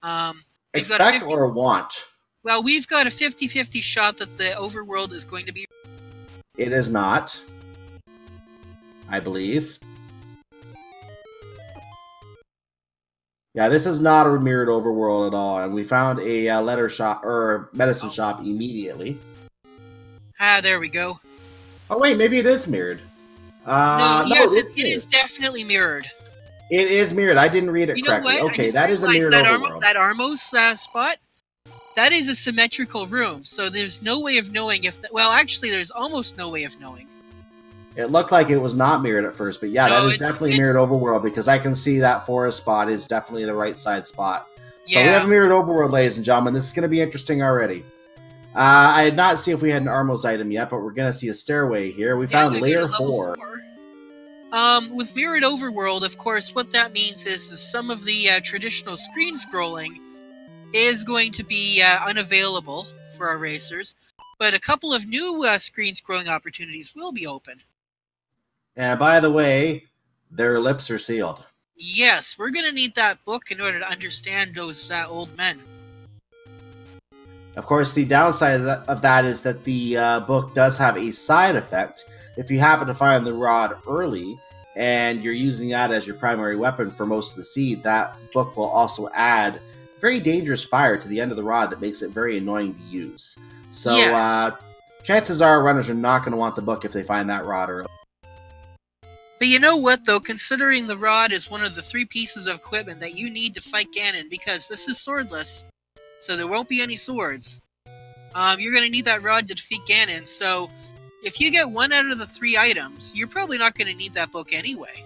We've got Expect or want? Well, we've got a 50-50 shot that the overworld is going to be... It is not, I believe. Yeah, this is not a mirrored overworld at all, and we found a letter shop or medicine shop immediately. Ah, there we go. Oh wait, maybe it is mirrored. No, yes, it is definitely mirrored. It is mirrored. I didn't read it correctly. Okay, that is a mirrored overworld. That Armos spot, that is a symmetrical room, so there's no way of knowing if... Well, actually, there's almost no way of knowing. It looked like it was not mirrored at first, but yeah, no, that is definitely mirrored overworld, because I can see that forest spot is definitely the right side spot. Yeah. So we have a mirrored overworld, ladies and gentlemen. This is going to be interesting already. I had not seen if we had an Armos item yet, but we're going to see a stairway here. We found layer 4. With mirrored overworld, of course, what that means is some of the traditional screen scrolling is going to be unavailable for our racers, but a couple of new screen scrolling opportunities will be open. And by the way, their lips are sealed. Yes, we're going to need that book in order to understand those old men. Of course, the downside of that is that the book does have a side effect. If you happen to find the rod early, and you're using that as your primary weapon for most of the seed, that book will also add very dangerous fire to the end of the rod that makes it very annoying to use. So, yes. Chances are runners are not going to want the book if they find that rod early. But you know what, though? Considering the rod is one of the 3 pieces of equipment that you need to fight Ganon, because this is swordless, so there won't be any swords. You're going to need that rod to defeat Ganon, so if you get 1 out of the 3 items, you're probably not going to need that book anyway.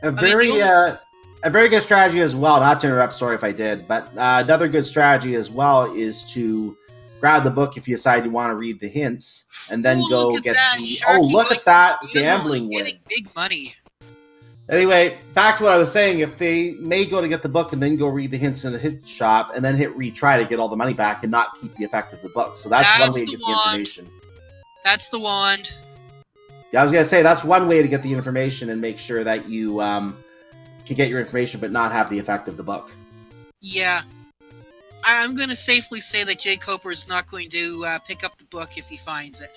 A very good strategy as well, not to interrupt, sorry if I did, but another good strategy as well is to grab the book if you decide you want to read the hints, and then go get the... Oh, look at that gambling win. Getting big money. Anyway, back to what I was saying. If they may go to get the book and then go read the hints in the hint shop, and then hit retry to get all the money back and not keep the effect of the book. So that's one way to get the information. That's the wand. Yeah, I was going to say, that's one way to get the information and make sure that you can get your information but not have the effect of the book. Yeah. I'm going to safely say that jkoper is not going to pick up the book if he finds it.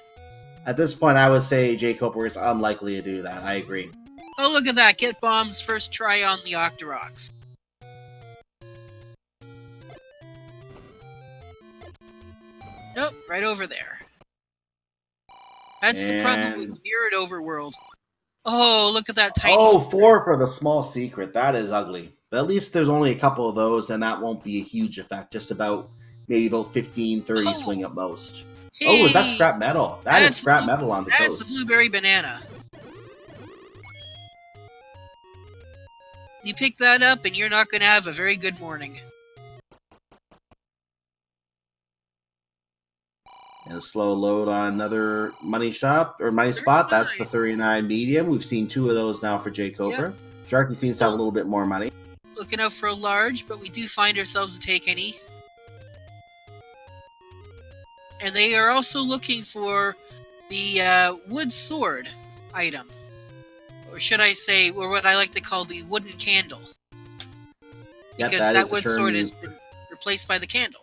At this point, I would say jkoper is unlikely to do that. I agree. Oh, look at that. Get Bomb's first try on the Octoroks. Nope, right over there. That's the problem with mirrored overworld. Oh, look at that tiny... Oh, 4 for the small secret. That is ugly. But at least there's only a couple of those, and that won't be a huge effect. Just about, maybe about 15, 30 swing at most. Hey, oh, is that scrap metal? That is scrap metal on the coast. That's the blueberry banana. You pick that up, and you're not going to have a very good morning. And a slow load on another money shop, or money spot. That's the 39 medium. We've seen 2 of those now for jkoper. Yep. Sharky seems to have a little bit more money. Looking out for a large, but we do find ourselves a take any. And they are also looking for the wood sword item. Or should I say, or what I like to call the wooden candle. Yep, because that wood sword has been replaced by the candle.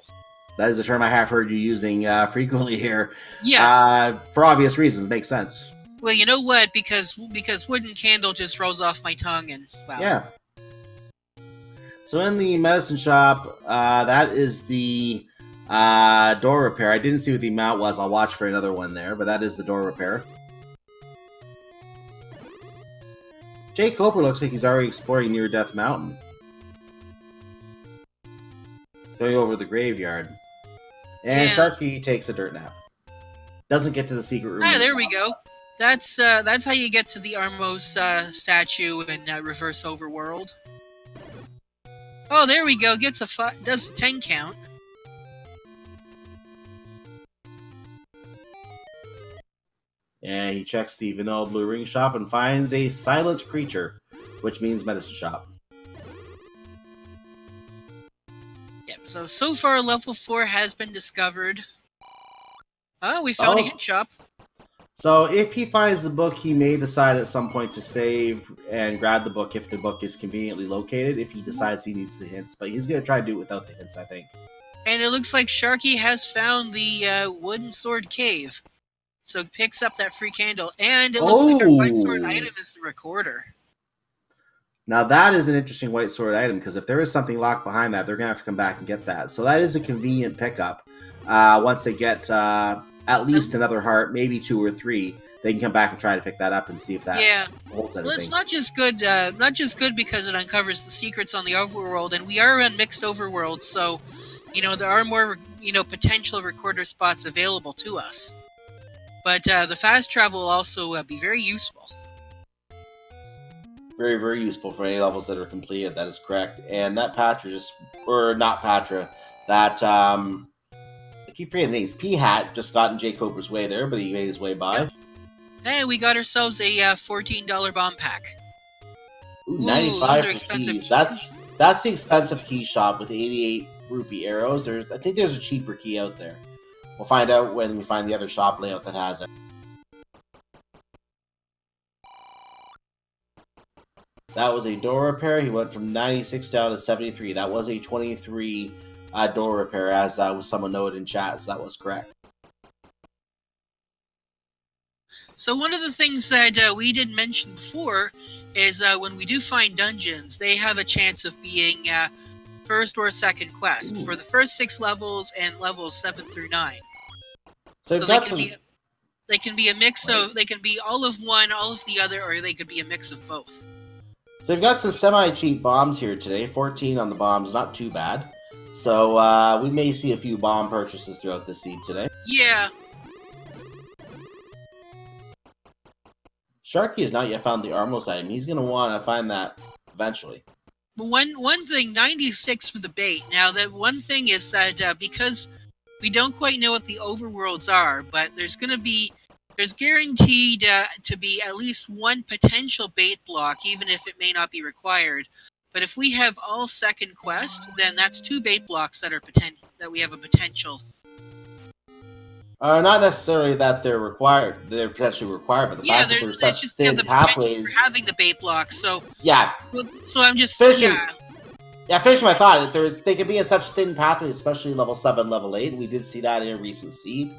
That is a term I have heard you using frequently here. Yes. For obvious reasons. Makes sense. Well, you know what? Because wooden candle just rolls off my tongue and, wow. Yeah. So in the medicine shop, that is the door repair. I didn't see what the amount was. I'll watch for another one there, but that is the door repair. jkoper looks like he's already exploring Near Death Mountain. Going over the graveyard. And Sharky takes a dirt nap. Doesn't get to the secret room. Ah, there we go. That's how you get to the Armos statue in Reverse Overworld. Oh, there we go. Gets does a 10 count. And he checks the vanilla blue ring shop and finds a silent creature, which means medicine shop. Yep, so far level 4 has been discovered. Oh, we found a hint shop. So if he finds the book, he may decide at some point to save and grab the book if the book is conveniently located, if he decides he needs the hints. But he's going to try to do it without the hints, I think. And it looks like Sharky has found the wooden sword cave. So picks up that free candle. And it looks like our white sword item is the recorder. Now that is an interesting white sword item, because if there is something locked behind that, they're going to have to come back and get that. So that is a convenient pickup. Once they get at least another heart, maybe 2 or 3, they can come back and try to pick that up and see if that holds anything. Well, it's not just good because it uncovers the secrets on the overworld, and we are on mixed overworld, so there are more potential recorder spots available to us. But the fast travel will also be very useful. Very, very useful for any levels that are completed. That is correct. And that Patra not Patra, that I keep forgetting the names. P-Hat just got in jkoper's way there, but he made his way by. Yep. Hey, we got ourselves a $14 bomb pack. Ooh, 95 for keys. That's the expensive key shop with 88 rupee arrows. I think there's a cheaper key out there. We'll find out when we find the other shop layout that has it. That was a door repair. He went from 96 down to 73. That was a 23 door repair, as someone noted in chat, so that was correct. So one of the things that we didn't mention before is when we do find dungeons, they have a chance of being first or second quest for the first 6 levels and levels 7 through 9. So they can be a mix of, they can be all of one, all of the other, or they could be a mix of both. So we've got some semi-cheap bombs here today. 14 on the bombs, not too bad. So we may see a few bomb purchases throughout the seed today. Yeah. Sharky has not yet found the Armos item. He's going to want to find that eventually. One thing, 96 for the bait. Now, that one thing is that because we don't quite know what the overworlds are, but there's guaranteed to be at least one potential bait block, even if it may not be required. But if we have all second quest, then that's 2 bait blocks that we have a potential. Not necessarily that they're required. They're potentially required, but the fact that there's such thin pathways. For having the bait block, so yeah. So I'm just finishing my thought. They can be in such thin pathways, especially level 7, level 8. We did see that in a recent seed,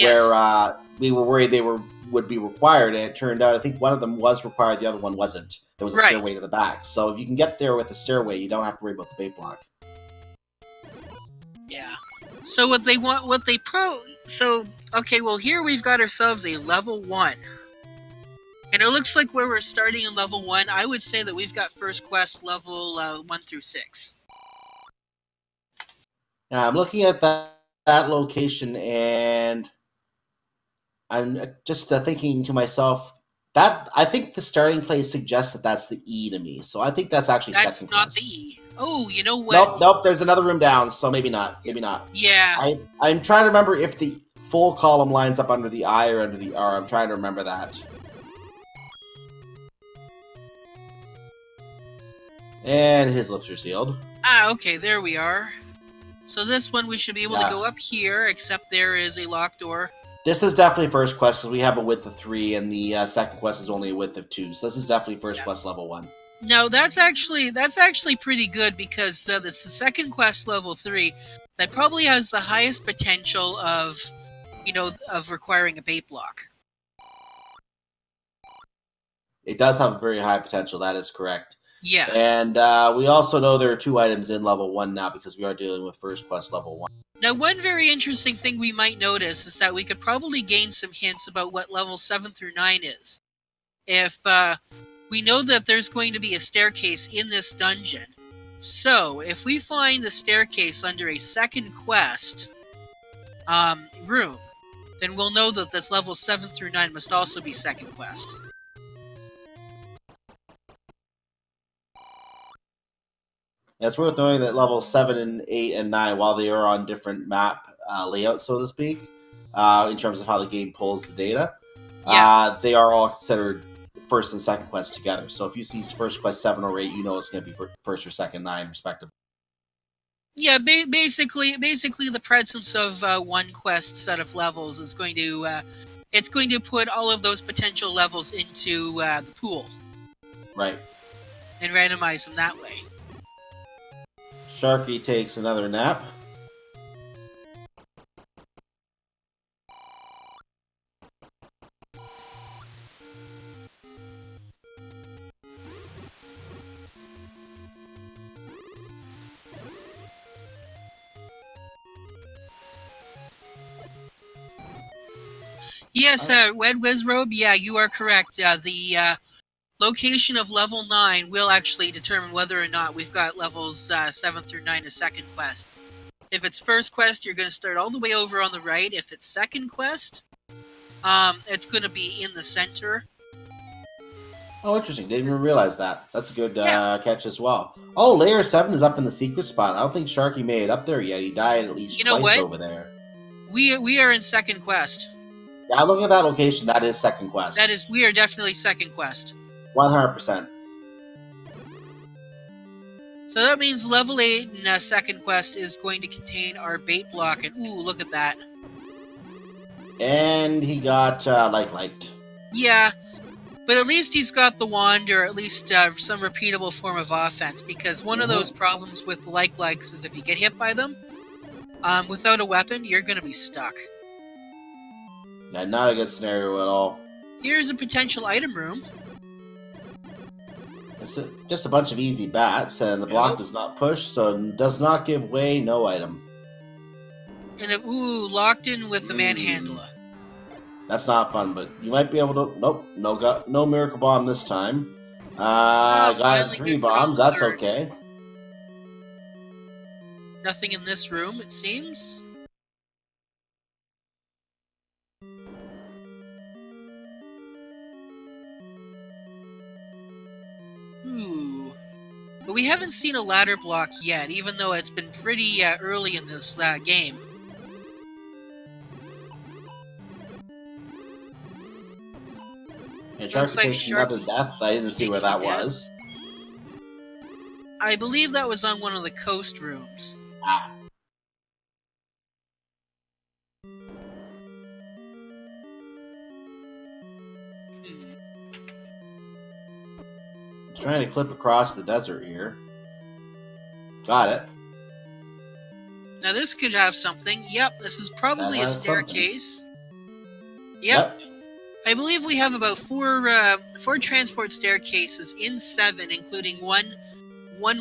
where we were worried they would be required, and it turned out I think one of them was required, the other one wasn't. There was a stairway to the back, so if you can get there with a stairway, you don't have to worry about the bait block. Yeah. So okay, well here we've got ourselves a level 1. And it looks like where we're starting in level 1, I would say that we've got first quest level 1 through 6. Now, I'm looking at that location, and I'm just thinking to myself, that I think the starting place suggests that that's the E to me. So I think that's actually second quest. That's not the E. Oh, you know what? Nope, there's another room down, so maybe not. Maybe not. Yeah. I'm trying to remember if the full column lines up under the I or under the R. I'm trying to remember that. And his lips are sealed. Ah, okay, there we are. So this one we should be able to go up here, except there is a locked door. This is definitely first quest, because we have a width of 3, and the second quest is only a width of 2. So this is definitely first quest level 1. No, that's actually pretty good, because this is second quest level 3 that probably has the highest potential of requiring a bait block. It does have a very high potential, that is correct. Yeah. And we also know there are 2 items in level 1 now, because we are dealing with first quest level 1. Now, one very interesting thing we might notice is that we could probably gain some hints about what level 7 through 9 is. If we know that there's going to be a staircase in this dungeon. So, if we find the staircase under a second quest room, then we'll know that this level 7 through 9 must also be second quest. It's worth knowing that levels 7 and 8 and 9, while they are on different map layouts, so to speak, in terms of how the game pulls the data, they are all considered first and second quests together. So if you see first quest 7 or 8, you know it's going to be first or second 9, respectively. Yeah, basically the presence of one quest set of levels is going to it's going to put all of those potential levels into the pool. Right. And randomize them that way. Sharky takes another nap. Yes, Wed Wizrobe, yeah, you are correct. The location of level 9 will actually determine whether or not we've got levels 7 through 9 as second quest. If it's first quest, you're going to start all the way over on the right. If it's second quest, it's going to be in the center. Oh, interesting. Didn't even realize that. That's a good catch as well. Oh, layer 7 is up in the secret spot. I don't think Sharky made it up there yet. He died at least twice over there. We are in second quest. Yeah, looking at that location, that is second quest. We are definitely second quest. 100%. So that means level 8 in second quest is going to contain our bait block, and ooh, look at that. And he got liked. Yeah, but at least he's got the wand, or at least some repeatable form of offense, because one of those problems with likes is if you get hit by them, without a weapon, you're going to be stuck. Yeah, not a good scenario at all. Here's a potential item room. It's just a bunch of easy bats, and the block does not push, so does not give way, no item. And ooh, locked in with the manhandler. That's not fun, but you might be able to... Nope, no miracle bomb this time. Got 3 bombs, that's okay. Nothing in this room, it seems. Ooh. But we haven't seen a ladder block yet, even though it's been pretty early in this game. And Sharky takes another death. I didn't see where that was. I believe that was on one of the coast rooms. Ah. Trying to clip across the desert here. Got it. Now this could have something. Yep, this is probably a staircase. Yep. I believe we have about four transport staircases in 7, including one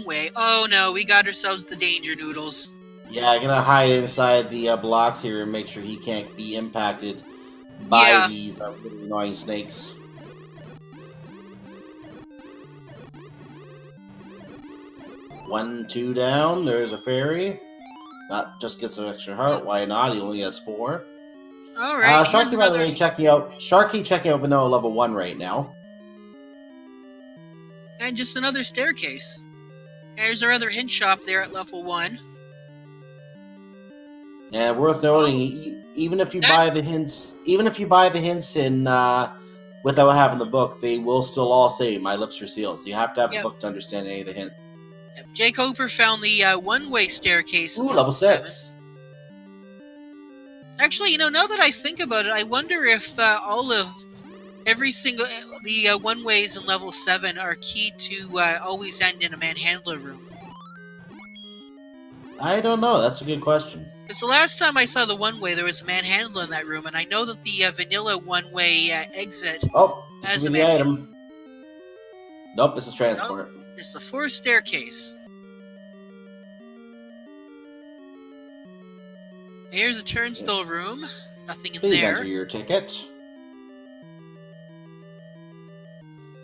way. Oh no, we got ourselves the danger noodles. Yeah, I'm gonna hide inside the blocks here and make sure he can't be impacted by these really annoying snakes. One, 2 down. There's a fairy. Not just gets an extra heart. Why not? He only has 4. All right. Sharky, by the way, checking out Vanilla level 1 right now. And just another staircase. There's our other hint shop there at level 1. And worth noting, even if you buy the hints, in without having the book, they will still all say "My lips are sealed." So you have to have the book to understand any of the hint. jkoper found the one-way staircase. Ooh, level 6. Actually, now that I think about it, I wonder if every single one-ways in level 7 are key to always end in a manhandler room. I don't know. That's a good question. Because the last time I saw the one-way, there was a manhandler in that room, and I know that the vanilla one-way exit has a item. Nope, this is transport. Nope, it's the 4th staircase. Here's a turnstile room. Nothing in Please there. Enter your ticket.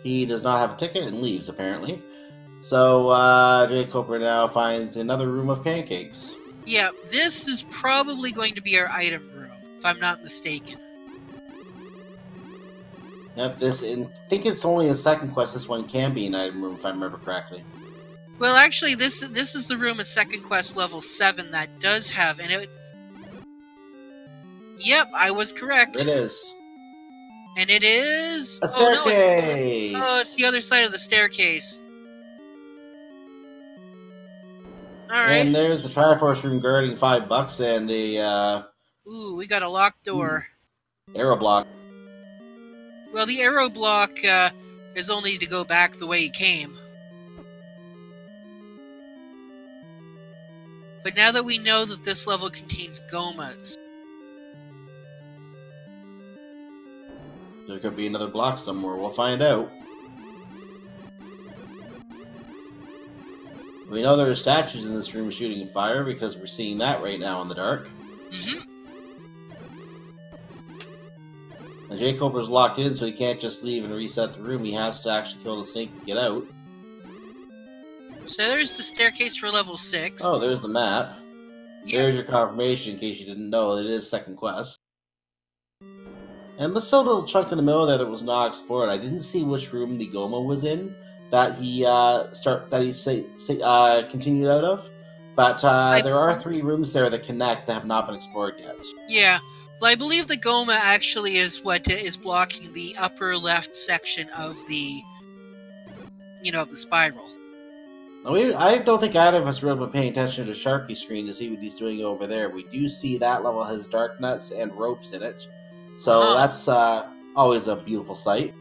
He does not have a ticket and leaves, apparently. So, jkoper now finds another room of pancakes. Yeah, this is probably going to be our item room, if I'm not mistaken. Yep, I think it's only a second quest. This one can be an item room, if I remember correctly. Well, actually, this is the room at second quest level 7 that does have, and it... Yep, I was correct. It is. And it is... a staircase! It's the other side of the staircase. Alright. And there's the Triforce room guarding $5 and a... Ooh, we got a locked door. Arrow block. Well, the arrow block is only to go back the way he came. But now that we know that this level contains gomas... There could be another block somewhere. We'll find out. We know there are statues in this room shooting fire because we're seeing that right now in the dark. Mm-hmm. And jkoper's locked in, so he can't just leave and reset the room. He has to actually kill the snake to get out. So there's the staircase for level 6. Oh, there's the map. Yeah. There's your confirmation in case you didn't know. It is second quest. And let's show a little chunk in the middle there that was not explored. I didn't see which room the Goma was in that he continued out of. But there are 3 rooms there that connect that have not been explored yet. Yeah. Well, I believe the Goma actually is what is blocking the upper left section of the, of the spiral. I don't think either of us really been paying attention to Sharky's screen to see what he's doing over there. We do see that level has dark nuts and ropes in it. So that's always a beautiful sight.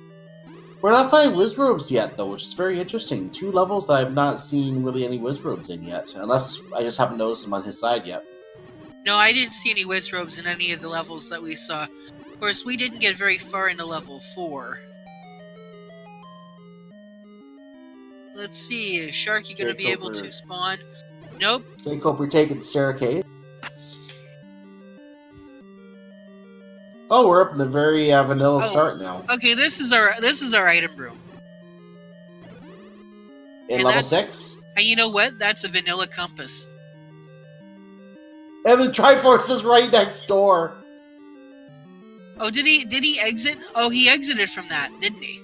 We're not finding whiz robes yet, though, which is very interesting. 2 levels that I've not seen really any whiz robes in yet, unless I just haven't noticed them on his side yet. No, I didn't see any whiz robes in any of the levels that we saw. Of course, we didn't get very far into level 4. Let's see, is Sharky going to be able to spawn? Nope. jkoper taking the staircase. Oh, we're up in the very vanilla start now. Okay, this is our item room. In level 6? And you know what? That's a vanilla compass. And the Triforce is right next door. Oh, did he exit? Oh, he exited from that, didn't he?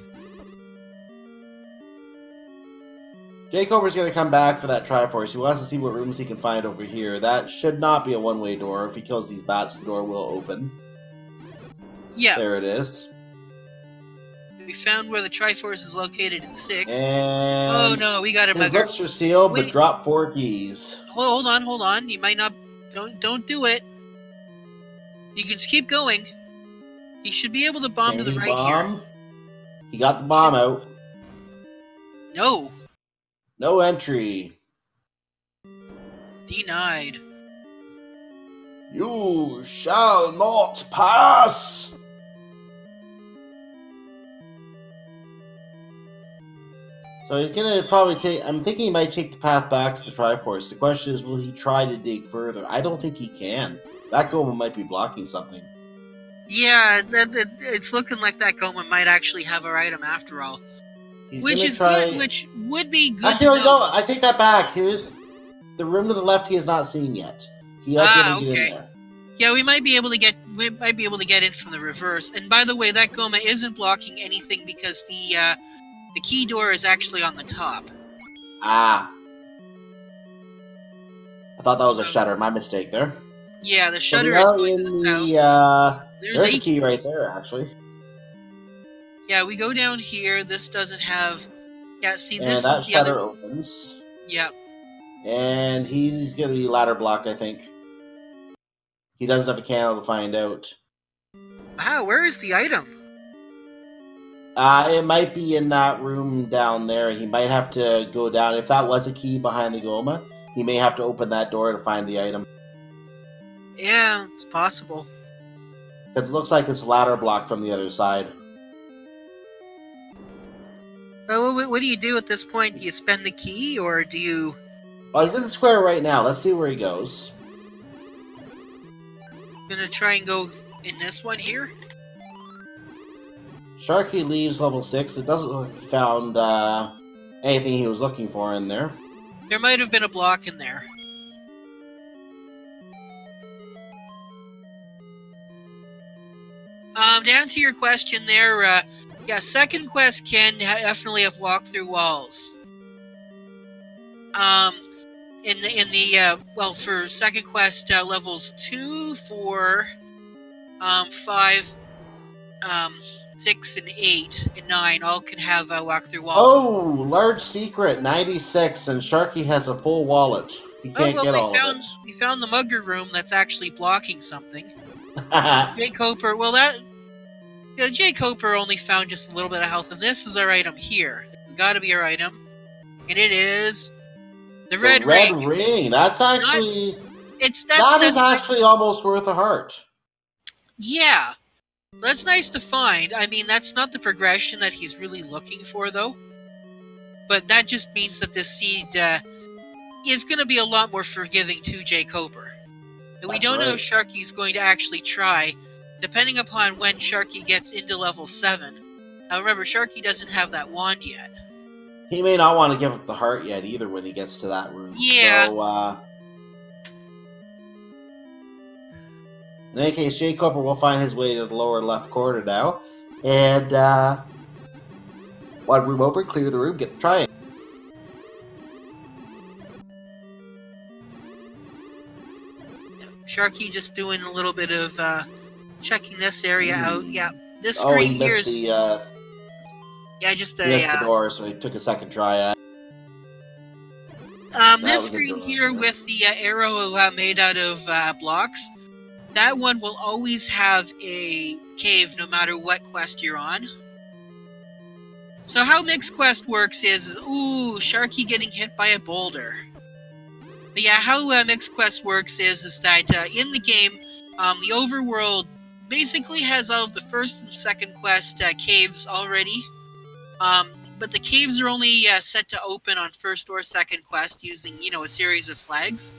jkoper's going to come back for that Triforce. He wants to see what rooms he can find over here. That should not be a one-way door. If he kills these bats, the door will open. Yeah. There it is. We found where the Triforce is located in 6. And oh no, we got him. His lips are sealed, but drop 4 keys. Hold on. You might not... Don't do it. You can keep going. He should be able to bomb to the right here. He got the bomb out. No. No entry. Denied. You shall not pass! So he's gonna probably take... I'm thinking he might take the path back to the Triforce. The question is, will he try to dig further? I don't think he can. That Goma might be blocking something. Yeah, it's looking like that Goma might actually have our item after all. Which would be good. Actually, no, I take that back. Here's the room to the left he has not seen yet. He has to get in there. Yeah, we might be able to get in from the reverse. And by the way, that Goma isn't blocking anything because the key door is actually on the top. Ah. I thought that was a shutter. My mistake there. Yeah, the shutter is going to the south. There's a key right there, actually. Yeah, we go down here. This doesn't have... Yeah, see, this is the other... And that shutter opens. Yep. And he's going to be ladder blocked, I think. He doesn't have a candle to find out. Wow, where is the item? It might be in that room down there. He might have to go down. If that was a key behind the Goma, he may have to open that door to find the item. Yeah, it's possible. Because it looks like it's ladder blocked from the other side. Well, what do you do at this point? Do you spend the key, or do you... Well, he's in the square right now. Let's see where he goes. Gonna try and go in this one here? Sharky leaves level 6. It doesn't look like he found anything he was looking for in there. There might have been a block in there. To answer your question there, yeah, second quest can definitely have walked through walls. Well, for second quest, levels 2, 4, 5, 6, and 8, and 9 all can have walk through walls. Oh, large secret, 96, and Sharky has a full wallet. He can't get all of it. We found the mugger room that's actually blocking something. jkoper, well, Yeah, jkoper only found just a little bit of health, and this is our item here. This has got to be our item, and it is the red ring. That's actually that is actually almost worth a heart. Yeah, that's nice to find. I mean, that's not the progression that he's really looking for, though. But that just means that this seed is going to be a lot more forgiving to jkoper. And we don't know if Sharky's going to actually try, depending upon when Sharky gets into level 7. Now remember, Sharky doesn't have that wand yet. He may not want to give up the heart yet either when he gets to that room. Yeah. So, in any case, jkoper will find his way to the lower left corner now. And, one room over, clear the room, get the triangle. Sharky just doing a little bit of checking this area out. Yeah, this screen here. He missed the door, so he took a second try at. This screen here with the arrow made out of blocks. That one will always have a cave no matter what quest you're on. So how Mixed Quest works is Sharky getting hit by a boulder. But yeah, how Mixed Quest works is that in the game, the overworld basically has all of the first and second quest caves already. But the caves are only set to open on first or second quest using, a series of flags.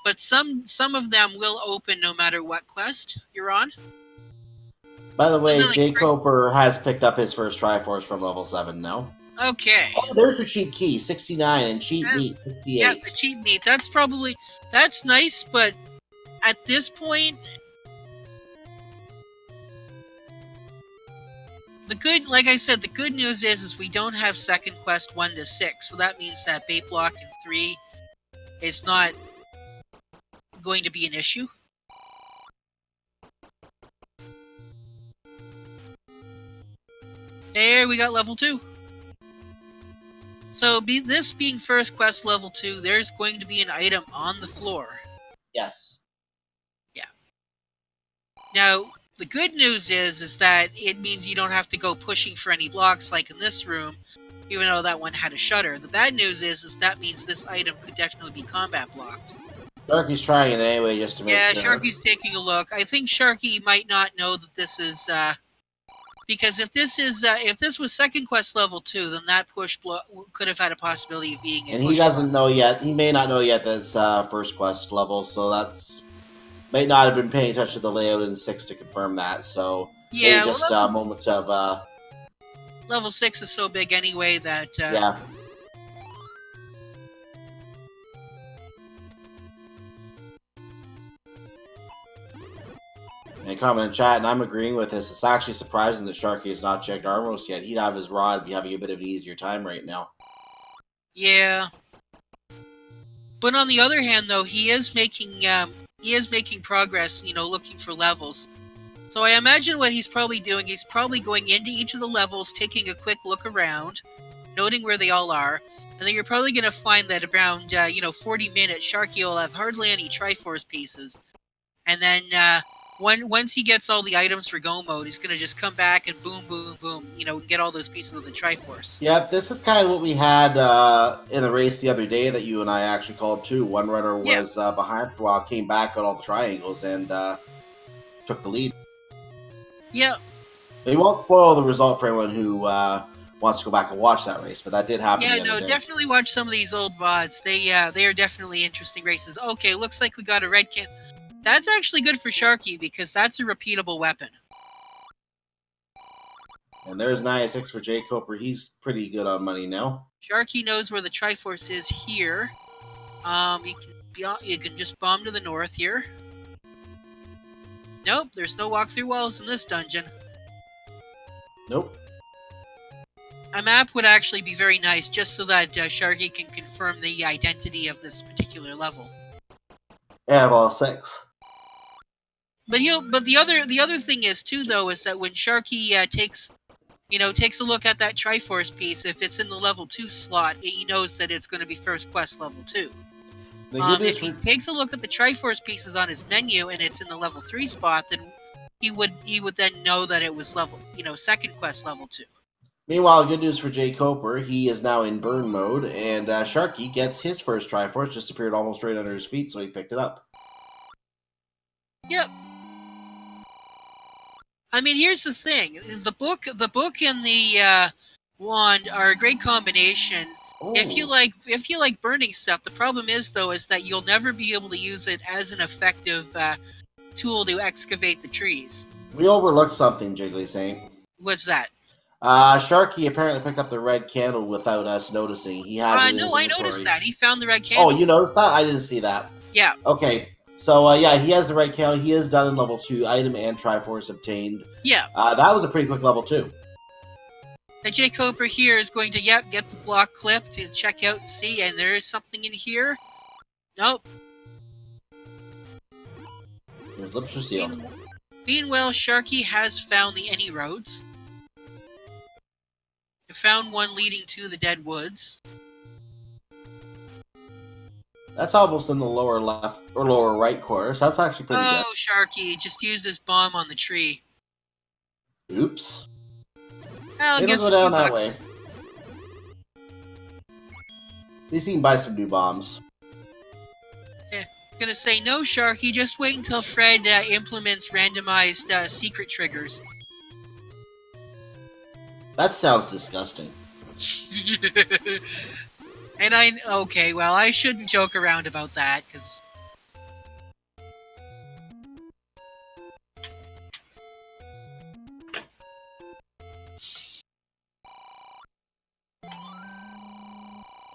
But some of them will open no matter what quest you're on. By the way, jkoper has picked up his first Triforce from level 7 now. Okay. Oh, there's your cheat key, 69, and cheat meat, 58. Yeah, the cheat meat. That's nice, but at this point, like I said, the good news is we don't have second quest 1 to 6, so that means that bait block in 3 is not going to be an issue. There, we got level 2. So, this being first quest level 2, there's going to be an item on the floor. Yes. Yeah. Now, the good news is that it means you don't have to go pushing for any blocks like in this room, even though that one had a shutter. The bad news is that means this item could definitely be combat blocked. Sharky's trying it anyway just to make sure. Yeah, Sharky's taking a look. I think Sharky might not know that this is, because if this was second quest level 2, then that push could have had a possibility of being. And he doesn't know yet. He may not know yet that it's first quest level, so that's may not have been paying attention to the layout in 6 to confirm that. So yeah, just moments of. Level 6 is so big anyway that. Yeah. And comment in chat, and I'm agreeing with this. It's actually surprising that Sharky has not checked Armos yet. He'd have his rod, be having a bit of an easier time right now. Yeah. But on the other hand, though, he is making progress. Looking for levels. So I imagine what he's probably doing. He's probably going into each of the levels, taking a quick look around, noting where they all are, and then you're probably going to find that around 40 minutes, Sharky will have hardly any Triforce pieces, and then. Once he gets all the items for go mode, he's going to just come back and boom, boom, boom, get all those pieces of the Triforce. Yep, this is kind of what we had in the race the other day that you and I actually called too. One runner was behind for a while, came back, got all the triangles, and took the lead. Yeah. We won't spoil the result for anyone who wants to go back and watch that race, but that did happen the other day. Definitely watch some of these old VODs. They are definitely interesting races. Okay, looks like we got a red can. That's actually good for Sharky, because that's a repeatable weapon. And there's 96 for jkoper. He's pretty good on money now. Sharky knows where the Triforce is here. You can just bomb to the north here. Nope, there's no walk-through walls in this dungeon. Nope. A map would actually be very nice, just so that Sharky can confirm the identity of this particular level. Yeah, well, 6. But the other thing is too, though, is that when Sharky takes a look at that Triforce piece, if it's in the level 2 slot, he knows that it's going to be first quest level 2. If he takes a look at the Triforce pieces on his menu and it's in the level 3 spot, then he would then know that it was level, second quest level 2. Meanwhile, good news for jkoper. He is now in burn mode, and Sharky gets his first Triforce. Just appeared almost right under his feet, so he picked it up. Yep. I mean, here's the thing: the book and the wand are a great combination. Oh. If you like burning stuff, the problem is that you'll never be able to use it as an effective tool to excavate the trees. We overlooked something, Jiggly Saint. What's that? Sharky apparently picked up the red candle without us noticing. He has it in his No, I inventory. noticed that. He found the red candle. Oh, you noticed that? I didn't see that. Yeah. Okay. So, yeah, he has the red candle. He is done in level 2. Item and Triforce obtained. Yeah. That was a pretty quick level 2. The jkoper here is going to, get the block clip to check out and see, and there is something in here. Nope. His lips are sealed. Meanwhile, Sharky has found the any roads. He found one leading to the dead woods. That's almost in the lower left or lower right corner, so that's actually pretty good. Oh, Sharky just used his bomb on the tree. Oops. I'll It'll go down that way. At least he can buy some new bombs. Gonna say no, Sharky. Just wait until Fred implements randomized secret triggers. That sounds disgusting. And okay, well, I shouldn't joke around about that, because...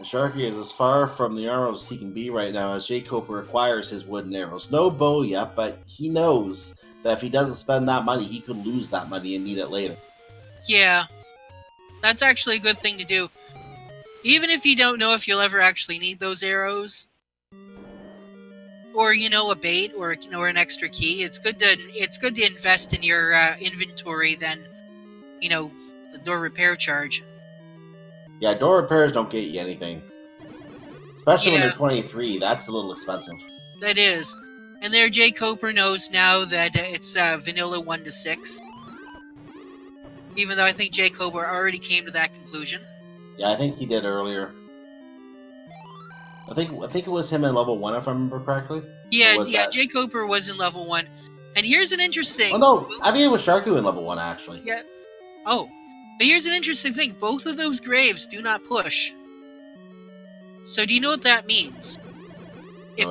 Sharky is as far from the arrows as he can be right now as jkoper acquires his wooden arrows. No bow yet, but he knows that if he doesn't spend that money, he could lose that money and need it later. Yeah. That's actually a good thing to do. Even if you don't know if you'll ever actually need those arrows, or a bait, or an extra key, it's good to invest in your inventory than the door repair charge. Yeah, door repairs don't get you anything, especially when Yeah. they're 23. That's a little expensive. That is, and there jkoper knows now that it's vanilla 1 to 6. Even though I think jkoper already came to that conclusion. Yeah, I think he did earlier. I think it was him in level 1, if I remember correctly. Yeah, jkoper was in level 1. And here's an interesting... Oh, no, I think it was Sharky in level 1, actually. Yeah. Oh. But here's an interesting thing. Both of those graves do not push. So do you know what that means? If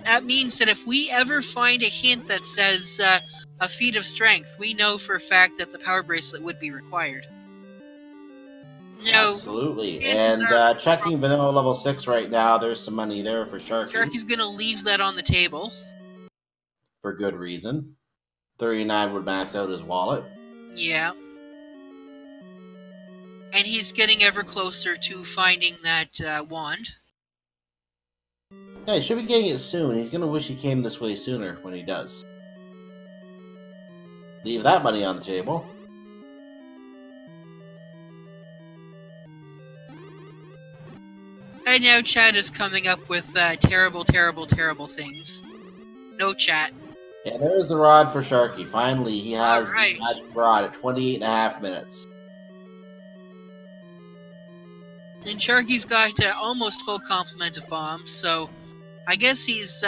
that means that if we ever find a hint that says a feat of strength, we know for a fact that the power bracelet would be required. No. Absolutely. And checking vanilla level 6 right now, there's some money there for Sharky. Sharky's gonna leave that on the table. For good reason. 39 would max out his wallet. Yeah. And he's getting ever closer to finding that wand. Yeah, he should be getting it soon. He's gonna wish he came this way sooner when he does. Leave that money on the table. And now chat is coming up with terrible, terrible, terrible things. No chat. Yeah, there's the rod for Sharky. Finally, he has Alright. the magic rod at 28.5 minutes. And Sharky's got almost full complement of bombs, so I guess he's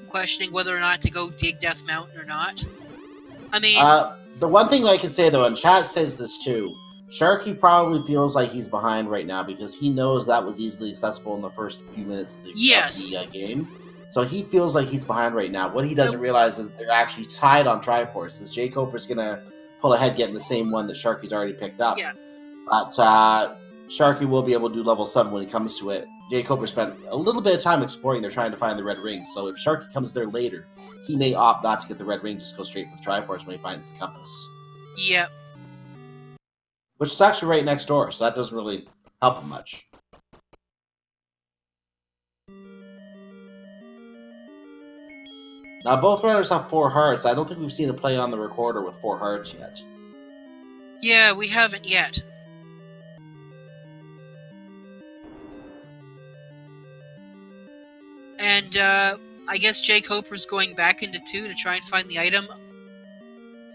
questioning whether or not to go dig Death Mountain or not. I mean... the one thing I can say, though, and chat says this too, Sharky probably feels like he's behind right now because he knows that was easily accessible in the first few minutes of the game. So he feels like he's behind right now. What he doesn't realize is they're actually tied on Triforce. As jkoper's going to pull ahead getting the same one that Sharky's already picked up. Yeah. But Sharky will be able to do level 7 when he comes to it. jkoper spent a little bit of time exploring. They're trying to find the red ring. So if Sharky comes there later, he may opt not to get the red ring, just go straight for the Triforce when he finds the compass. Yep. Which is actually right next door, so that doesn't really help him much. Now, both runners have 4 hearts. I don't think we've seen a play on the recorder with 4 hearts yet. Yeah, we haven't yet. And, I guess jkoper's going back into 2 to try and find the item.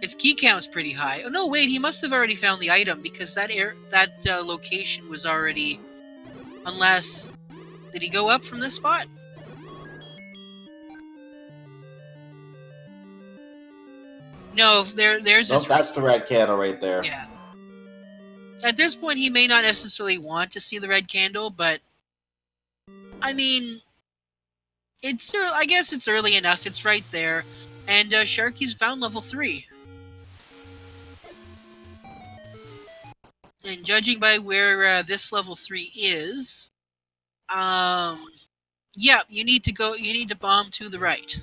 His key count's pretty high. Oh no, wait, he must have already found the item because that location was already. Unless, did he go up from this spot? No, there's Nope, his. that's the red candle right there. Yeah. At this point, he may not necessarily want to see the red candle, but I mean, I guess it's early enough. It's right there, and Sharky's found level 3. And judging by where this level 3 is, yeah, you need to bomb to the right.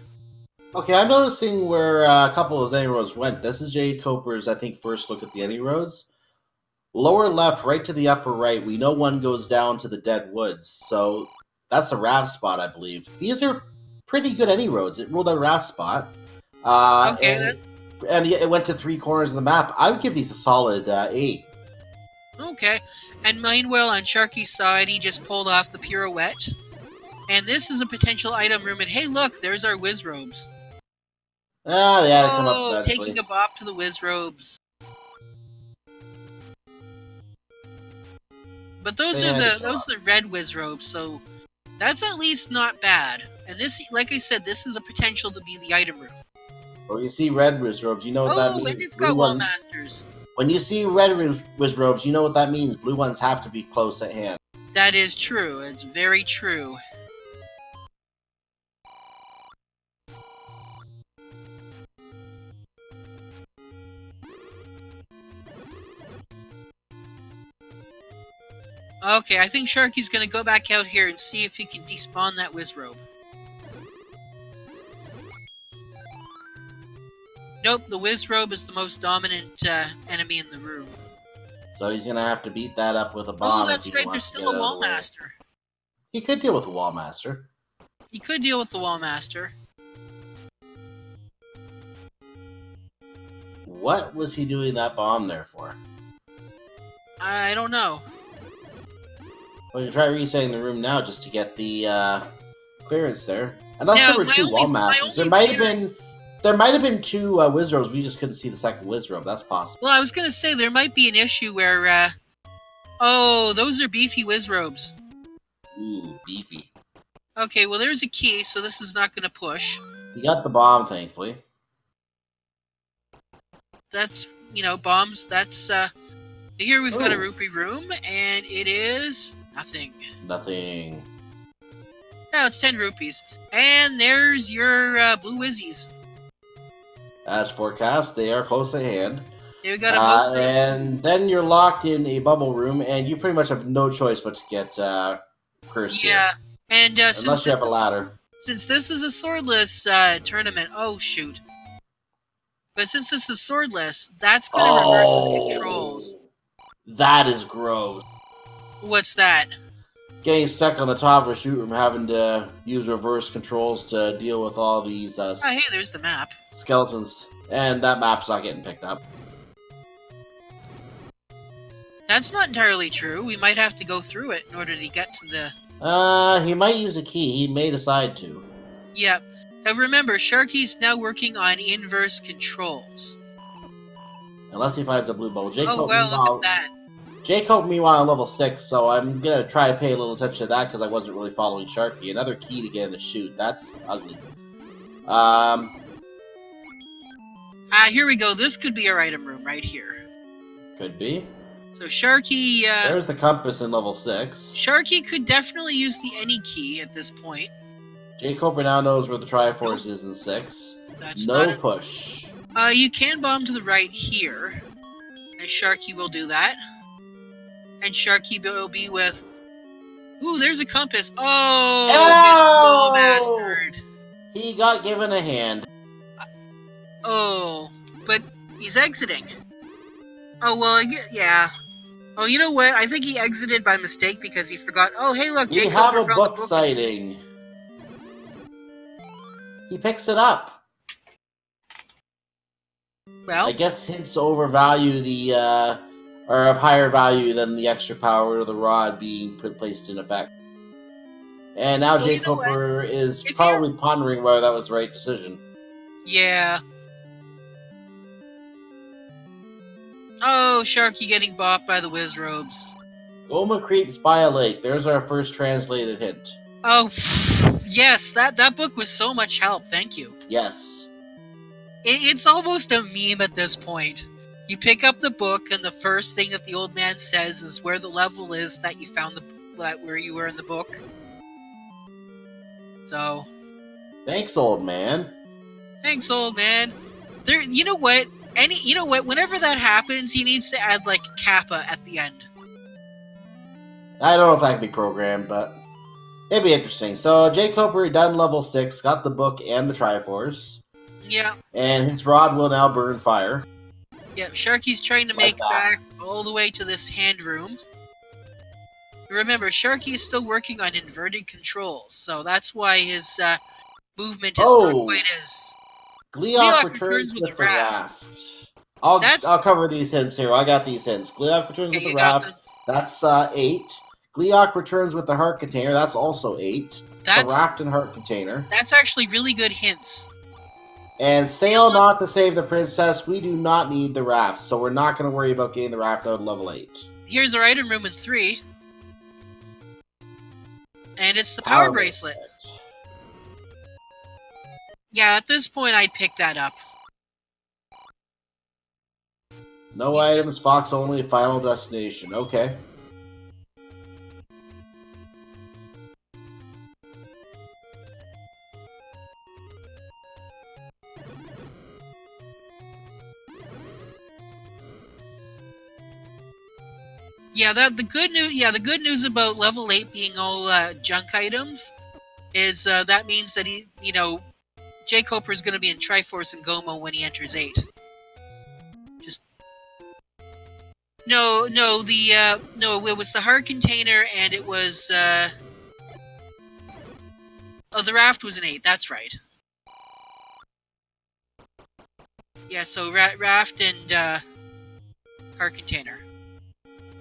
Okay, I'm noticing where a couple of those any roads went. This is jkoper's, I think, first look at the any roads. Lower left, right to the upper right, we know one goes down to the dead woods. So that's a raft spot, I believe. These are pretty good any roads. It ruled out a raft spot. Okay, and it went to 3 corners of the map. I would give these a solid 8. Okay, and meanwhile on Sharky's side, he just pulled off the pirouette. And this is a potential item room, and hey look, there's our whiz robes. Ah, they had to come up eventually. Taking a bop to the whiz robes. But those are the red whiz robes, so that's at least not bad. And this, like I said, this is a potential to be the item room. Well, you see red whiz robes, you know what that means. And it's got wall masters. When you see red whiz robes, you know what that means. Blue ones have to be close at hand. That is true. It's very true. Okay, I think Sharky's gonna go back out here and see if he can despawn that Wizrobe. Nope, the Wizrobe is the most dominant enemy in the room. So he's gonna have to beat that up with a bomb. Oh, that's right, there's still a Wall Master. He could deal with a Wall Master. He could deal with the Wall Master. What was he doing that bomb there for? I don't know. Well, you can try resetting the room now just to get the clearance there. Unless there were 2 Wall Masters. There might have been 2 Wizrobes, we just couldn't see the second Wizrobe. That's possible. Well, I was gonna say, there might be an issue where, oh, those are beefy Wizrobes. Ooh, beefy. Okay, well there's a key, so this is not gonna push. He got the bomb, thankfully. That's, you know, bombs, that's, here we've got a rupee room, and it is nothing. Nothing. No, it's 10 rupees. And there's your blue Wizzies. As forecast, they are close at hand. Yeah, we got a bubble room. And then you're locked in a bubble room, and you pretty much have no choice but to get cursed Yeah, here. and unless you have a ladder. Since this is a swordless tournament, oh shoot. But since this is swordless, that's going to reverse his controls. That is gross. What's that? Getting stuck on the top of a shoot room, having to use reverse controls to deal with all these oh, hey, there's the map. Skeletons. And that map's not getting picked up. That's not entirely true. We might have to go through it in order to get to the... he might use a key. He may decide to. Yep. Now remember, Sharky's now working on inverse controls. Unless he finds a blue bowl. Oh, well, look at that. Jkoper, meanwhile, level 6, so I'm going to try to pay a little attention to that because I wasn't really following Sharky. Another key to get in the chute. That's ugly. Here we go. This could be our item room right here. Could be. So Sharky, there's the compass in level 6. Sharky could definitely use the any key at this point. Jkoper now knows where the Triforce is in 6. That's no push. You can bomb to the right here. And Sharky will do that. And Sharky will be with... Ooh, there's a compass. Oh! Bastard. He got given a hand. Oh, but he's exiting. Oh, well, yeah. Oh, you know what? I think he exited by mistake because he forgot. Oh, hey, look, we have a book sighting. He picks it up. Well, I guess hints overvalue the, or of higher value than the extra power of the rod being placed in effect. And now well, Jkoper is probably pondering whether that was the right decision. Yeah. Oh, Sharky getting bopped by the whiz robes. Goma creeps by a lake. There's our first translated hint. Oh, yes, that book was so much help. Thank you. Yes. It's almost a meme at this point. You pick up the book, and the first thing that the old man says is where the level is that you found where you were in the book. So, thanks, old man. Thanks, old man. You know what? Whenever that happens, he needs to add like Kappa at the end. I don't know if that can be programmed, but it'd be interesting. So jkoper done level 6, got the book and the Triforce. Yeah. And his rod will now burn fire. Yeah, Sharky's trying to make it back all the way to this hand room. Remember, Sharky is still working on inverted controls, so that's why his movement is not quite as... Gleeok returns with the raft. I'll cover these hints here. I got these hints. Gleeok returns with the raft. That's 8. Gleeok returns with the heart container. That's also 8. The raft and heart container. That's actually really good hints. And sail not to save the princess. We do not need the raft, so we're not going to worry about getting the raft out of level 8. Here's our item room in 3. And it's the power bracelet. Yeah, at this point, I'd pick that up. No items, Fox only, final destination. Okay. Yeah, the good news. Yeah, the good news about level 8 being all junk items is that means that jkoper is going to be in Triforce and Gomo when he enters 8. No, it was the heart container, and it was the raft was an 8. That's right. Yeah, so raft and heart container.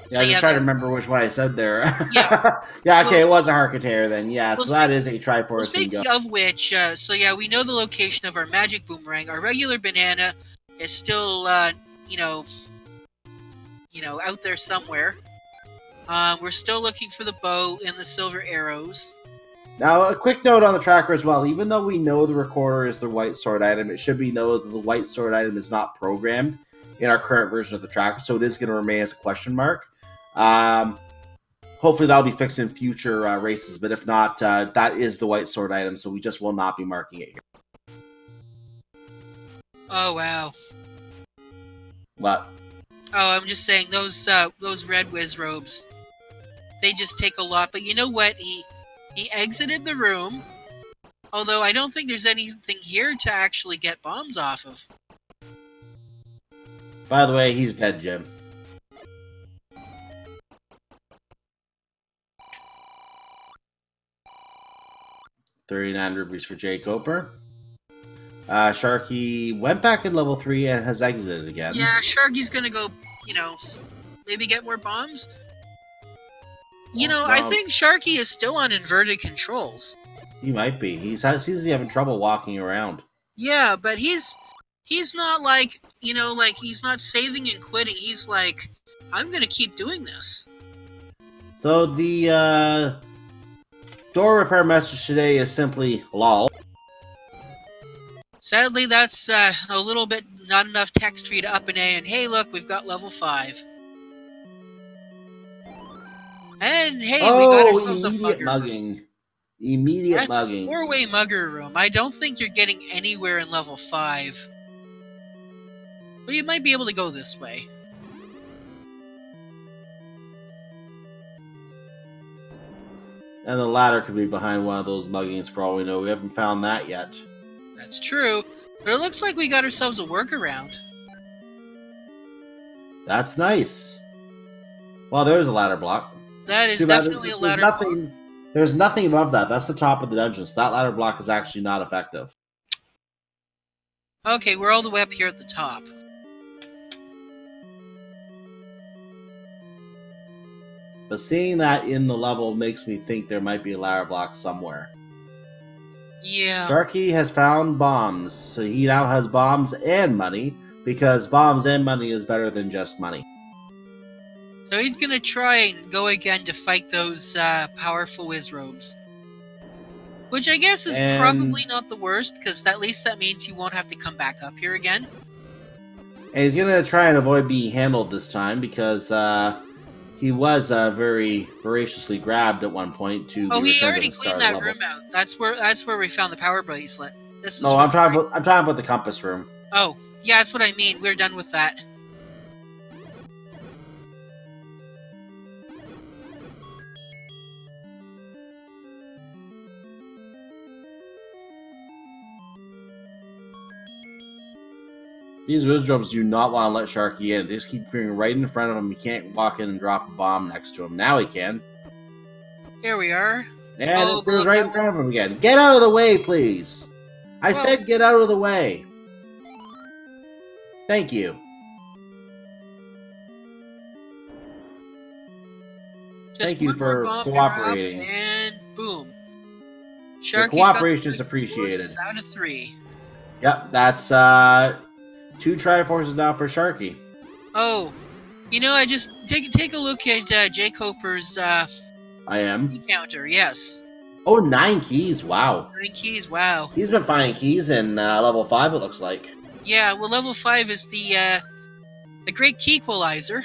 Yeah, I'm just trying to remember which one I said there. Yeah. Yeah, okay, it was a heart container then. Yeah, so that is a Triforce. Speaking of which, we know the location of our magic boomerang. Our regular banana is still, out there somewhere. We're still looking for the bow and the silver arrows. Now, a quick note on the tracker as well. Even though we know the recorder is the white sword item, it should be noted that the white sword item is not programmed in our current version of the tracker, so it is going to remain as a question mark. Hopefully that'll be fixed in future races, but if not, that is the white sword item, so we just will not be marking it here. Oh, wow. What? Oh, I'm just saying, those red whiz robes, they just take a lot, but you know what? He exited the room, although I don't think there's anything here to actually get bombs off of. By the way, he's dead, Jim. 39 rupees for jkoper. Sharky went back in level 3 and has exited again. Yeah, Sharky's gonna go, maybe get more bombs. I think Sharky is still on inverted controls. He might be. He seems to be having trouble walking around. Yeah, but he's not like, he's not saving and quitting. He's like, I'm gonna keep doing this. So the door repair message today is simply lol. Sadly, that's a little bit not enough text for you to up an A, and hey, look, we've got level 5. And hey, we got ourselves a mugger. Immediate mugging. That's a 4-way mugger room. I don't think you're getting anywhere in level 5. But you might be able to go this way. And the ladder could be behind one of those muggings for all we know. We haven't found that yet. That's true. But it looks like we got ourselves a workaround. That's nice. Well, there's a ladder block. That is definitely a ladder block. There's nothing above that. That's the top of the dungeon. So that ladder block is actually not effective. Okay, we're all the way up here at the top. But seeing that in the level makes me think there might be a ladder block somewhere. Yeah. Sharky has found bombs. So he now has bombs and money. because bombs and money is better than just money. So he's gonna try and go again to fight those powerful Wizrobes. Which I guess is probably not the worst, because at least that means you won't have to come back up here again. And he's going to try and avoid being handled this time, because he was very voraciously grabbed at one point to be returned to the he already cleaned that level. room out. That's where we found the power bracelet. No, I'm talking about the compass room. Oh, yeah, that's what I mean. We're done with that. These Wizrobes do not want to let Sharky in. They just keep appearing right in front of him. He can't walk in and drop a bomb next to him. Now he can. Here we are. And it appears right in front of him again. Get out of the way, please. I said get out of the way. Thank you. Thank you for cooperating. And boom. Your cooperation is appreciated. Out of 3. Yep, that's 2 Triforces now for Sharky. Oh, you know, I just take a look at jkoper's I am counter. Yes. Oh, 9 keys. Wow. 9 keys. Wow. He's been finding keys in level 5. It looks like. Yeah. Well, level 5 is the great key equalizer.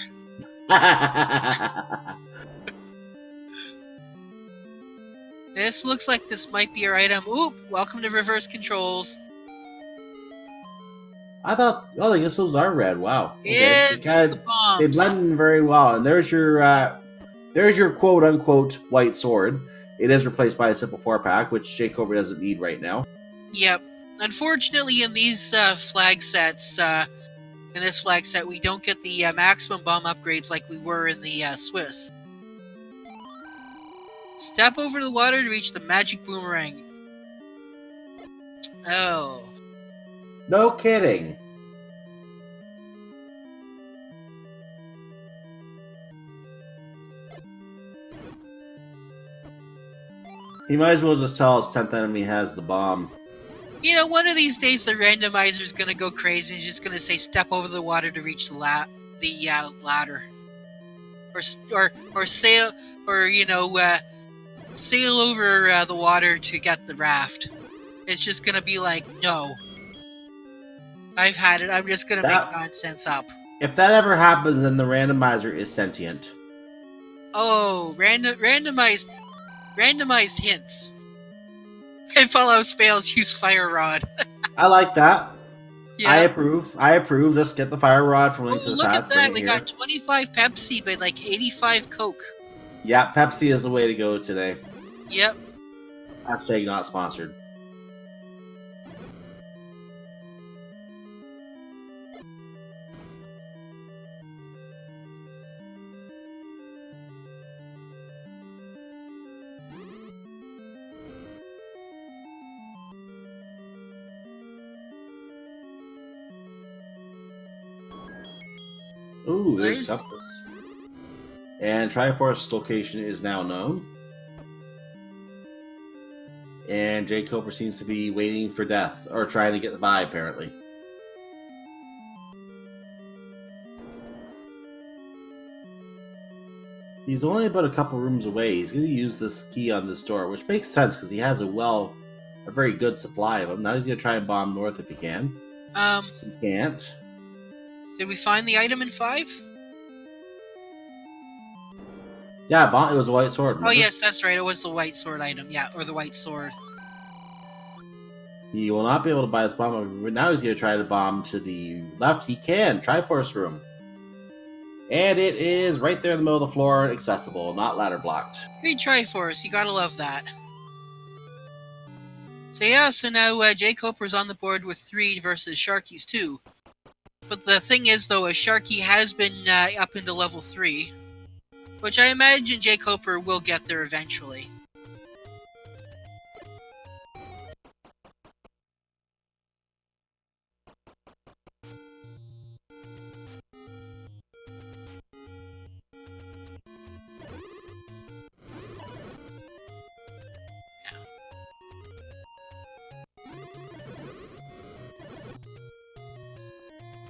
This looks like this might be our item. Oop! Welcome to reverse controls. I thought, I guess those are red. Wow. Okay. It's the bombs. They blend in very well. And there's your quote-unquote white sword. It is replaced by a simple 4-pack, which jkoper doesn't need right now. Yep. Unfortunately, in these flag sets, in this flag set, we don't get the maximum bomb upgrades like we were in the Swiss. Step over the water to reach the magic boomerang. Oh. No kidding. He might as well just tell his 10th enemy has the bomb. You know, one of these days the randomizer's gonna go crazy and he's just gonna say step over the water to reach the ladder. Or sail, or, you know, sail over the water to get the raft. It's just gonna be like, no. I've had it. I'm just gonna make nonsense up. If that ever happens, then the randomizer is sentient. Oh, randomized hints. If all else fails, use fire rod. I like that. Yeah. I approve. Just get the fire rod from Link to the Past. Look at that. We got 25 Pepsi, but like 85 Coke. Yeah, Pepsi is the way to go today. Yep. Hashtag not sponsored. Ooh, there's compass. And Triforce's location is now known. And jkoper seems to be waiting for death, or trying to get by, apparently. He's only about a couple rooms away. He's going to use this key on this door, which makes sense because he has a very good supply of them. Now he's going to try and bomb north if he can. He can't. Did we find the item in 5? Yeah, it was a white sword. Remember? Oh yes, that's right. It was the white sword item. Yeah, or the white sword. He will not be able to buy this bomb, but now he's going to try to bomb to the left. He can. Triforce room. And it is right there in the middle of the floor, accessible, not ladder blocked. Great Triforce, you gotta love that. So yeah, so now jkoper's on the board with 3 versus Sharky's 2. But the thing is, though, Sharky has been up into level 3, which I imagine jkoper will get there eventually.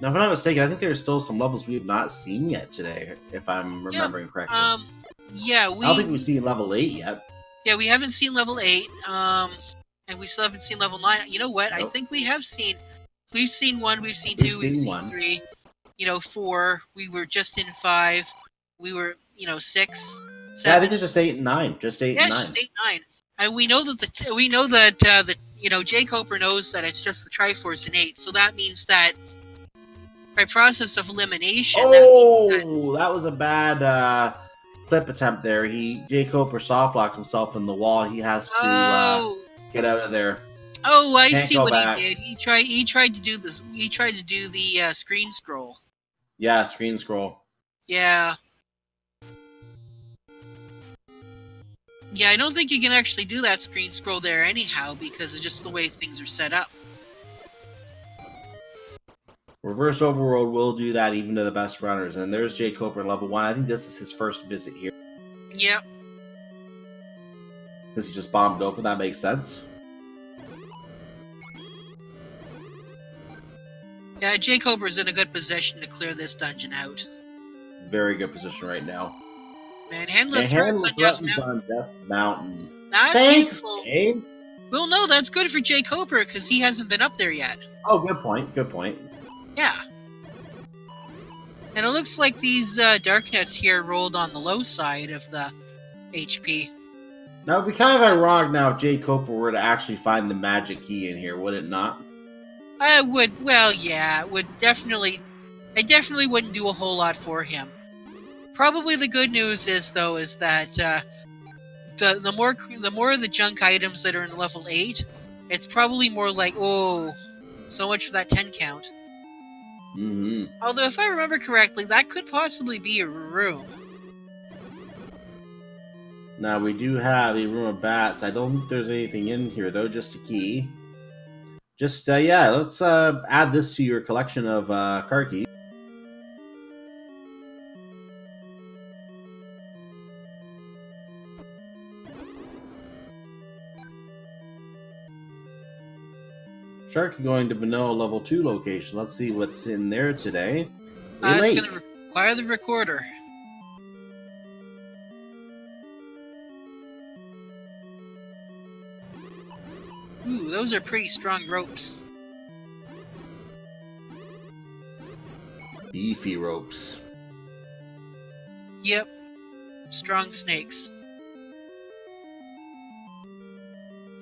Now, if I'm not mistaken, I think there are still some levels we have not seen yet today, if I'm remembering correctly. Yeah, I don't think we've seen level 8 yet. Yeah, we haven't seen level 8, and we still haven't seen level 9. You know what? Nope. I think we have seen... We've seen 1, we've seen 2, We've we've seen seen 1. 3, 4, we were just in 5, we were, 6, 7. Yeah, I think it's just 8 and 9. Just 8 and 9. Yeah, just 8 and 9. And we know that jkoper knows that it's just the Triforce in 8, so that means that by process of elimination... that was a bad clip attempt there. jkoper softlocked himself in the wall. He has to get out of there. Oh, I Can't see go what back. he did. He tried to do this. He tried to do the screen scroll. Yeah, screen scroll. Yeah. Yeah, I don't think you can actually do that screen scroll there anyhow because of just the way things are set up. Reverse Overworld will do that even to the best runners. And there's jkoper level 1. I think this is his first visit here. Yep. Because he just bombed open. That makes sense. Yeah, jkoper's in a good position to clear this dungeon out. Very good position right now. Manhandler threats on Death Mountain. That's Thanks, useful. game. Well, no, that's good for jkoper because he hasn't been up there yet. Oh, good point. Good point. Yeah. And it looks like these dark nets here rolled on the low side of the HP. Now, it'd be kind of ironic now if jkoper were to actually find the magic key in here, would it not? I would, well, yeah, it would definitely... I definitely wouldn't do a whole lot for him. Probably the good news is, though, is that the more of the junk items that are in level 8, it's probably more like, oh, so much for that 10 count. Mm-hmm. Although, if I remember correctly, that could possibly be a room. Now, we do have a room of bats. I don't think there's anything in here, though, just a key. Just, yeah, let's add this to your collection of car keys. Sharky going to Vanilla level 2 location. Let's see what's in there today. It's going to require the recorder. Ooh, those are pretty strong ropes. Beefy ropes. Yep. Strong snakes.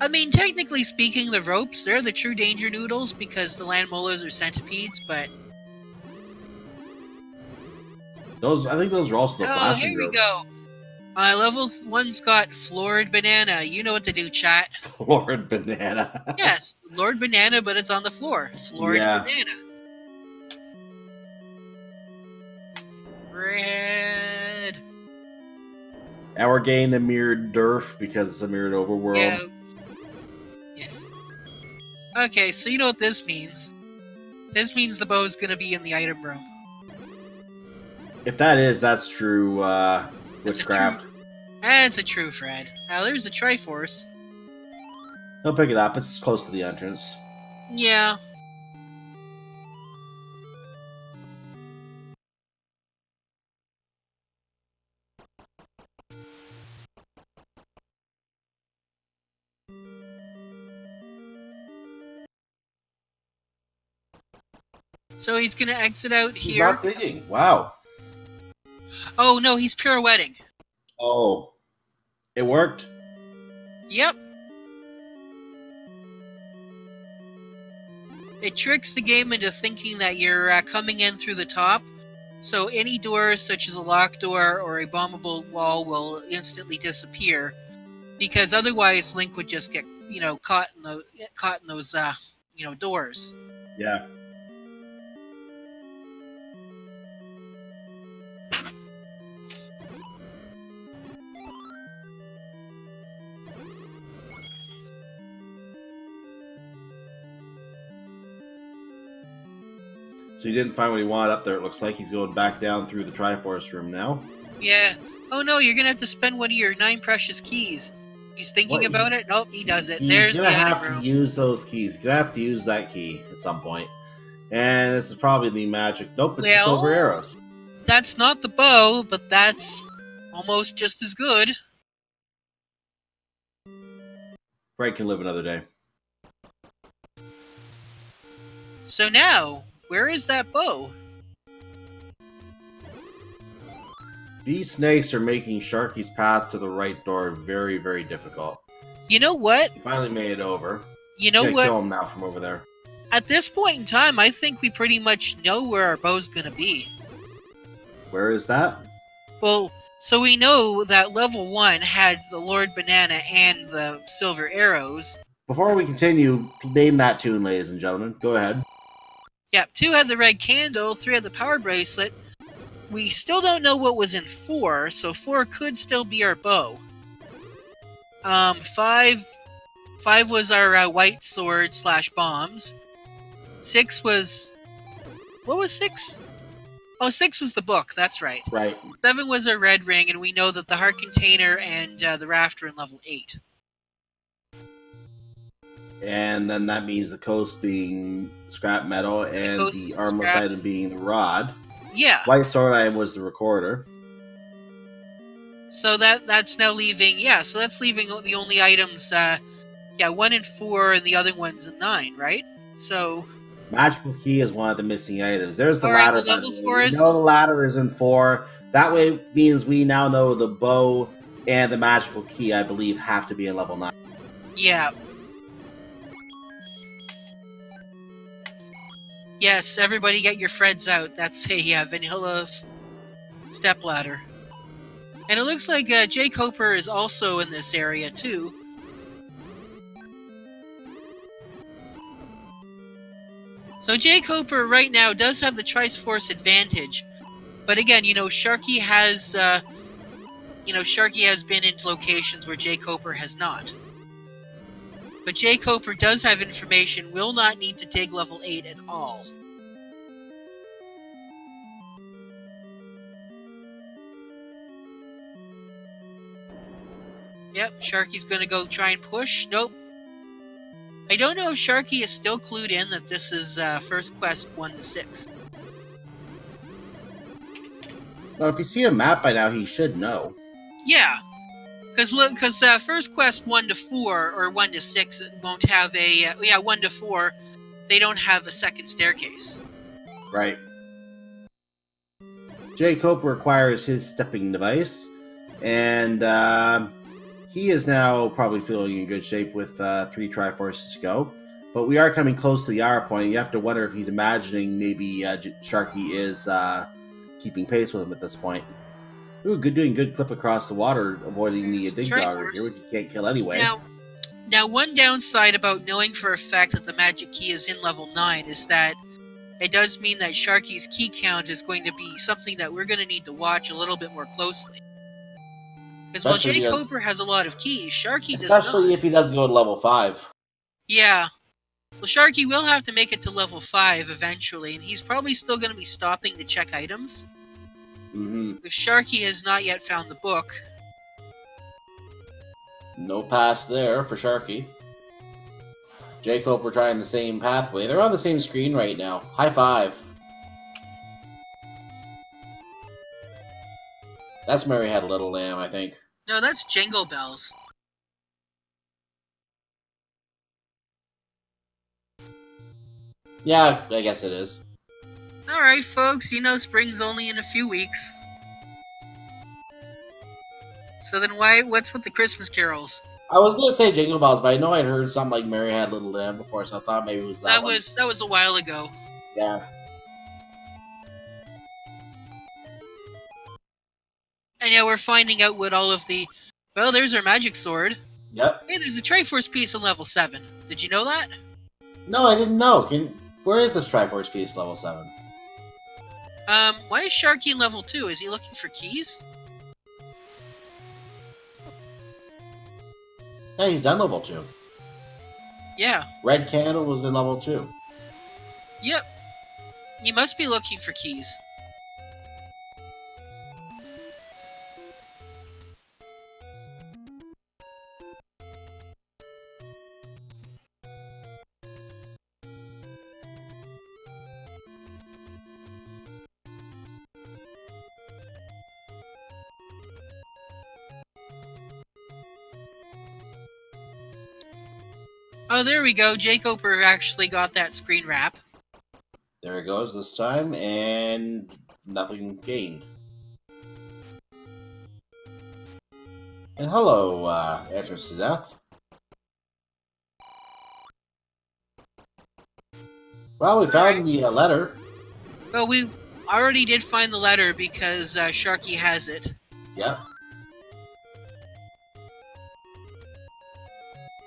I mean, technically speaking, the ropes, they're the true danger noodles because the land molars are centipedes, but... I think those are also the flashing ropes. Oh, here we go. Level 1's got Florid Banana. You know what to do, chat. Florid Banana. Yes, Lord Banana, but it's on the floor. Florid Banana. Red. And we're getting the mirrored Durf because it's a mirrored overworld. Yeah. Okay, so you know what this means. This means the bow's gonna be in the item room. If that's true, witchcraft. That's a true, Fred. Now there's the Triforce. He'll pick it up, it's close to the entrance. Yeah. So he's gonna exit out here. He's not digging. Wow. Oh no, he's pirouetting. Oh. It worked? Yep. It tricks the game into thinking that you're coming in through the top. So any doors, such as a locked door or a bombable wall, will instantly disappear. Because otherwise Link would just get, caught in those, doors. Yeah. So he didn't find what he wanted up there. It looks like he's going back down through the Triforce room now. Yeah. Oh no, you're gonna have to spend one of your 9 precious keys. He's thinking about it? Nope, he does it. There's the item room. He's gonna have to use those keys. He's gonna have to use that key at some point. And this is probably the magic. Nope, it's the Well, silver arrows. that's not the bow, but that's almost just as good. Fred can live another day. So now, where is that bow? These snakes are making Sharky's path to the right door very, very difficult. You know what? He finally made it over. You know He's gonna what? kill him now from over there. At this point in time, I think we pretty much know where our bow's gonna be. Where is that? Well, so we know that level 1 had the Lord Banana and the silver arrows. Before we continue, name that tune, ladies and gentlemen. Go ahead. Yep, 2 had the red candle, 3 had the power bracelet. We still don't know what was in 4, so 4 could still be our bow. 5 was our white sword / bombs. 6 was... What was 6? Oh, 6 was the book, that's right. Right. 7 was our red ring, and we know that the heart container and the raft are in level 8. And then that means the coast being scrap metal and the armor's item being the rod. Yeah. White sword item was the recorder. So that's now leaving... Yeah, so that's leaving the only items... 1 and 4, and the other one's in 9, right? So... Magical key is one of the missing items. There's the Alright, ladder. well, level 4 is... We know the ladder is in 4. That way means we now know the bow and the magical key, I believe, have to be in level 9. Yeah. Yes, everybody get your Freds out. That's a vanilla stepladder. And it looks like jkoper is also in this area, too. So jkoper right now does have the Triforce advantage. But again, Sharky has... Sharky has been into locations where jkoper has not. But jkoper does have information, will not need to dig level 8 at all. Yep, Sharky's gonna go try and push. Nope. I don't know if Sharky is still clued in that this is first quest 1 to 6. Well, if you see a map by now, he should know. Yeah. Because first quest 1 to 4 or 1 to 6 won't have a 1 to 4, they don't have a second staircase. Right. jkoper requires his stepping device, and he is now probably feeling in good shape with 3 Triforces to go. But we are coming close to the hour point. You have to wonder if he's imagining maybe Sharky is keeping pace with him at this point. Ooh, doing good clip across the water, avoiding the dig dogger here, which you can't kill anyway. Now, one downside about knowing for a fact that the magic key is in level 9 is that it does mean that Sharky's key count is going to be something that we're going to need to watch a little bit more closely. Because while jkoper has a lot of keys, Sharky does not. Especially if he doesn't go to level 5. Yeah. Well, Sharky will have to make it to level 5 eventually, and he's probably still going to be stopping to check items. Because Sharky has not yet found the book. No pass there for Sharky. jkoper trying the same pathway. They're on the same screen right now. High five. That's Mary Had a Little Lamb, I think. No, that's Jingle Bells. Yeah, I guess it is. Alright, folks, spring's only in a few weeks. So then what's with the Christmas carols? I was going to say Jingle Bells, but I know I'd heard something like Mary Had a Little Lamb before, so I thought maybe it was that one. That was a while ago. Yeah. And yeah, we're finding out what all of the... Well, there's our magic sword. Yep. Hey, there's a Triforce piece on level 7. Did you know that? No, I didn't know. Where is this Triforce piece level 7? Why is Sharky in level 2? Is he looking for keys? Yeah, he's done level 2. Yeah. Red Candle was in level 2. Yep. He must be looking for keys. Oh, there we go. Jkoper actually got that screen wrap. There it goes this time, and nothing gained. And hello, Entrance to Death. Well, we found the letter. Well, we already did find the letter because Sharky has it. Yep.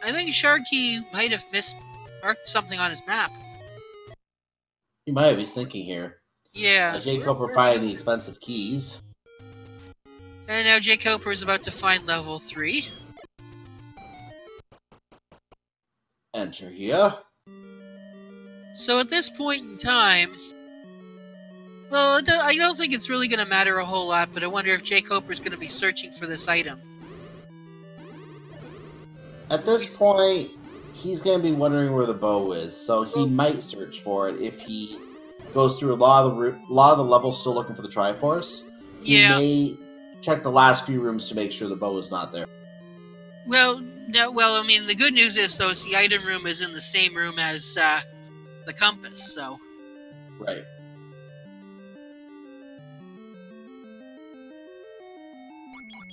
I think Sharky might have mismarked something on his map. He might have. He's thinking here. Yeah. jkoper finding the expensive keys. And now jkoper is about to find level 3. Enter here. So at this point in time, well, I don't think it's really going to matter a whole lot, but I wonder if jkoper is going to be searching for this item. At this point, he's going to be wondering where the bow is, so he might search for it if he goes through a lot of the levels still looking for the Triforce. He may check the last few rooms to make sure the bow is not there. Well, I mean, the good news is, though, is the item room is in the same room as the compass, so... Right.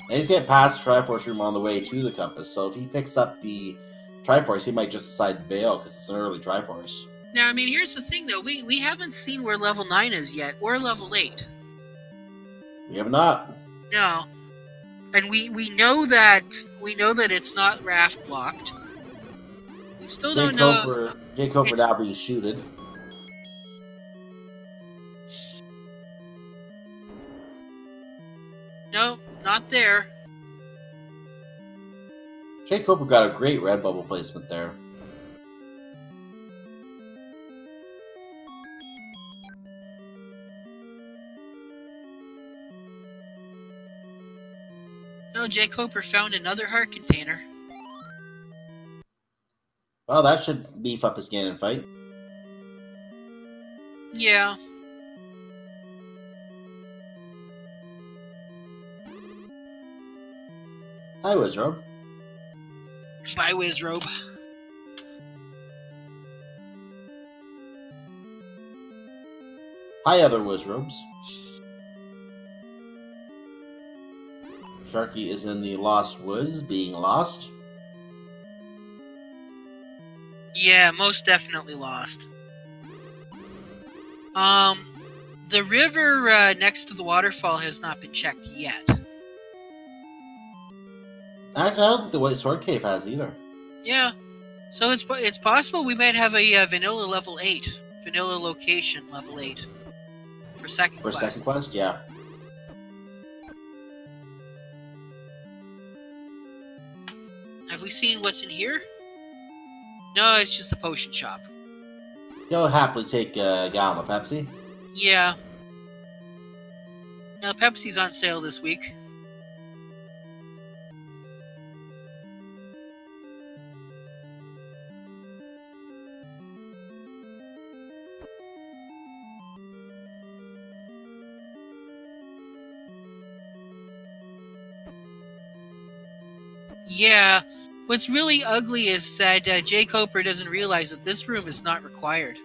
And he's getting past the Triforce room on the way to the compass, so if he picks up the Triforce, he might just decide to bail, because it's an early Triforce. Now, I mean, here's the thing, though. We haven't seen where level 9 is yet, or level 8. We have not. No. And we know that it's not raft blocked. We still don't know. jkoper now being shooted. No, not there. jkoper got a great red bubble placement there. No, jkoper found another heart container. Well, that should beef up his Ganon fight. Yeah. Hi, Wizrobe. Bye, Wizrobe. Hi, other Wizrobes. Sharky is in the Lost Woods, being lost. Yeah, most definitely lost. The river next to the waterfall has not been checked yet. Actually, I don't think the White Sword Cave has either. Yeah, so it's possible we might have a vanilla level 8, vanilla location level 8 for second quest. For second quest, yeah. Have we seen what's in here? No, it's just a potion shop. You'll happily take a gallon of Pepsi. Yeah. Now, Pepsi's on sale this week. Yeah. What's really ugly is that jkoper doesn't realize that this room is not required.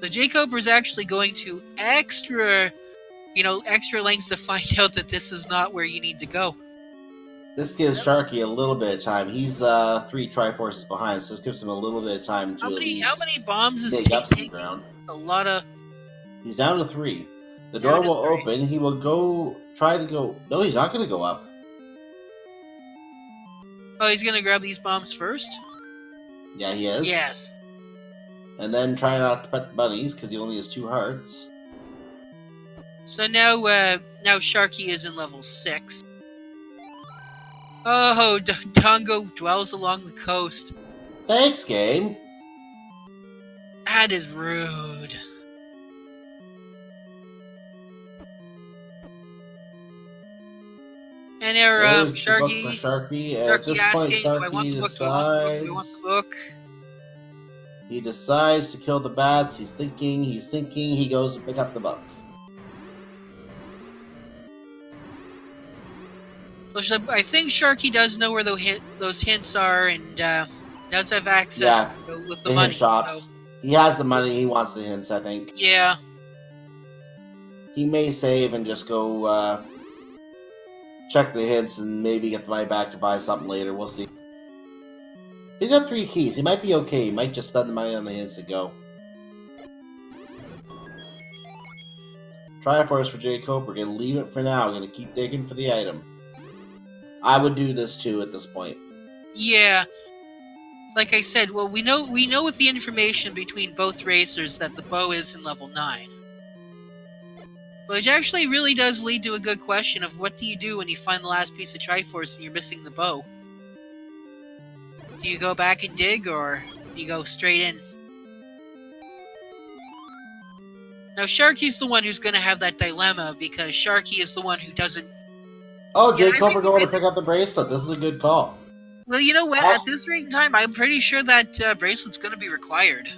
So jkoper is actually going to extra lengths to find out that this is not where you need to go. This gives Sharky a little bit of time. He's 3 Triforces behind, so this gives him a little bit of time to how many bombs is dig up some taking? ground. A lot of... He's down to 3. The door will open. He will try to go... No, he's not going to go up. Oh, he's going to grab these bombs first? Yeah, he is. Yes. And then try not to pet the bunnies, because he only has 2 hearts. So now Sharky is in level 6. Oh, Dongo dwells along the coast. Thanks, game. That is rude. And there, Sharky. The book for Sharky. And Sharky at this point, asking, do I want Sharky the book? decides. Do I want the book? He decides to kill the bats. He's thinking. He goes to pick up the book. Well, Which I think Sharky does know where those hints are, and does have access with the hint money. shops. So. He has the money. He wants the hints, I think. Yeah. He may save and just go check the hints and maybe get the money back to buy something later. We'll see. He's got 3 keys. He might be okay. He might just spend the money on the hints and go. Triforce for jkoper. We're gonna leave it for now. We're gonna keep digging for the item. I would do this too at this point. Yeah. Like I said, well, we know with the information between both racers that the bow is in level 9. Which actually really does lead to a good question of what do you do when you find the last piece of Triforce and you're missing the bow? Do you go back and dig, or do you go straight in? Now, Sharky's the one who's going to have that dilemma, because Sharky is the one who doesn't... Oh, jkoper going to pick up the bracelet. This is a good call. Well, you know what? At this rate in time, I'm pretty sure that bracelet's going to be required.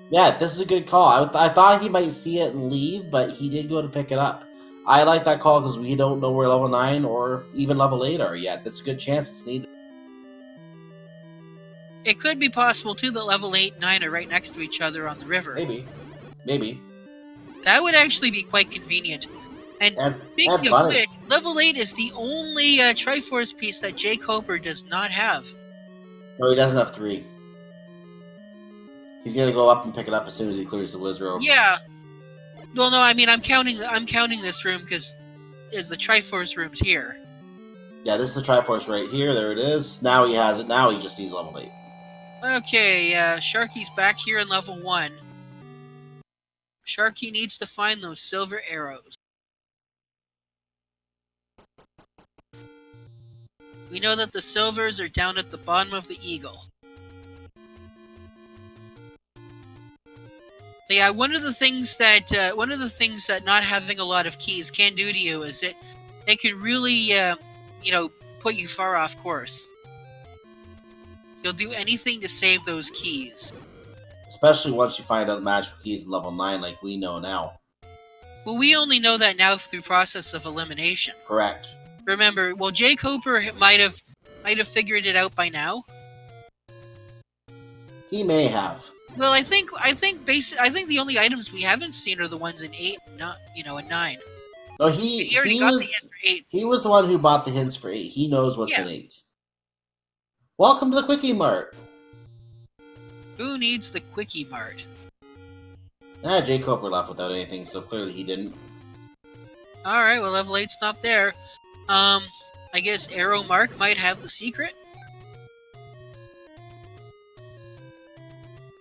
Yeah, this is a good call. I thought he might see it and leave, but he did go to pick it up. I like that call because we don't know where level 9 or even level 8 are yet. That's a good chance it's needed. It could be possible, too, that level 8 and 9 are right next to each other on the river. Maybe. Maybe. That would actually be quite convenient. And speaking of which, level 8 is the only Triforce piece that jkoper does not have. No, he doesn't have 3. He's gonna go up and pick it up as soon as he clears the wizard. Yeah. Well, no, I mean I'm counting this room because there's the Triforce rooms here. Yeah, this is the Triforce right here. There it is. Now he has it. Now he just needs level 8. Okay, Sharky's back here in level 1. Sharky needs to find those silver arrows. We know that the silvers are down at the bottom of the eagle. But yeah, one of the things that not having a lot of keys can do to you is it can really put you far off course. You'll do anything to save those keys. Especially once you find out the magical keys in level 9 like we know now. Well, we only know that now through process of elimination. Correct. Remember, well, jkoper might have figured it out by now. He may have. Well, I think the only items we haven't seen are the ones in 8, and 9. No, he already got the hint for 8. He was the one who bought the hints for 8. He knows what's in 8. Welcome to the Quickie Mart. Who needs the Quickie Mart? jkoper left without anything, so clearly he didn't. Alright, well, level 8's not there. I guess Arrow Mark might have the secret?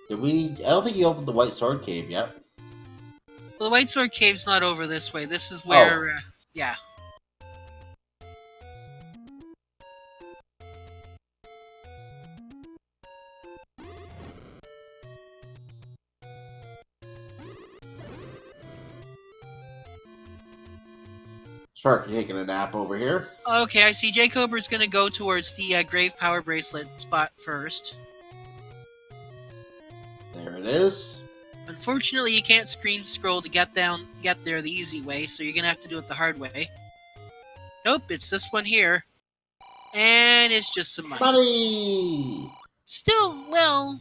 I don't think he opened the White Sword Cave yet. Well, the White Sword Cave's not over this way. This is where, yeah. Shark taking a nap over here. Okay, I see jkoper's gonna go towards the Grave Power Bracelet spot first. There it is. Unfortunately, you can't screen scroll to get there the easy way, so you're gonna have to do it the hard way. Nope, it's this one here. And it's just some money. Money! Still, well,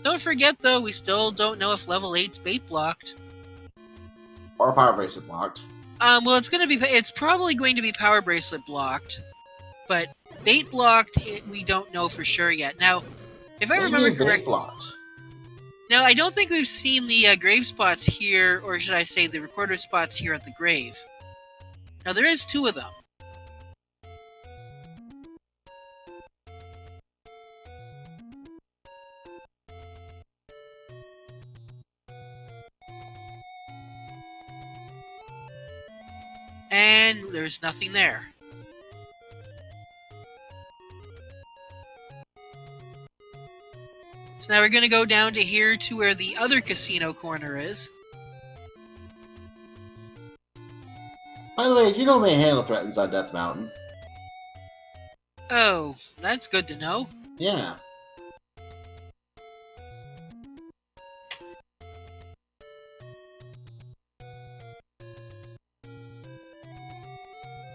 don't forget though, we still don't know if level 8's bait blocked. Or Power Bracelet blocked. Well, it's probably going to be Power Bracelet blocked, but bait blocked, we don't know for sure yet. Now, if I remember correctly, blocked? Now, I don't think we've seen the grave spots here, or should I say the recorder spots here at the grave. Now, there is 2 of them. And there's nothing there. So now we're going to go down to here to where the other casino corner is. By the way, did you know Manhandle threatens on Death Mountain? Oh, that's good to know. Yeah.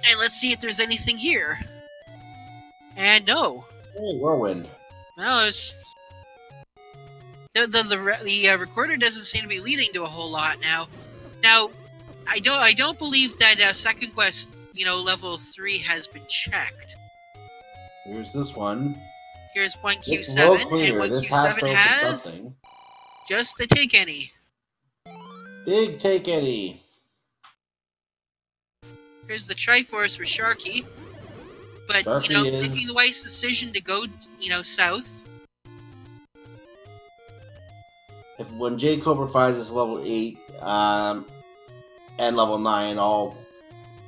And let's see if there's anything here. And no. Hey, whirlwind. No, it's... The recorder doesn't seem to be leading to a whole lot now. Now, I don't believe that second quest, level 3 has been checked. Here's this one. Here's 1Q7, This will clear. and 1Q7 This has to open has something. just the take any. Big take any. Here's the Triforce for Sharky. But, Sharky making the wise decision to go, south. When jkoper finds this level 8 and level 9, all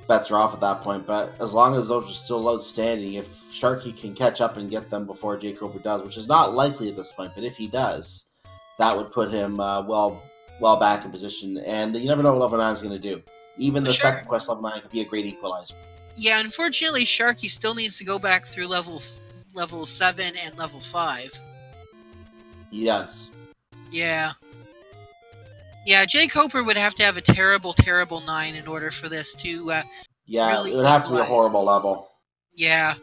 bets are off at that point. But as long as those are still outstanding, if Sharky can catch up and get them before jkoper does, which is not likely at this point, but if he does, that would put him well back in position. And you never know what level 9 is going to do. Even the second quest level 9 could be a great equalizer. Yeah, unfortunately, Sharky still needs to go back through level 7 and level 5. He does. Yeah. Yeah, jkoper would have to have a terrible, terrible 9 in order for this to, yeah, really it would have to be a equalize. horrible level. Yeah.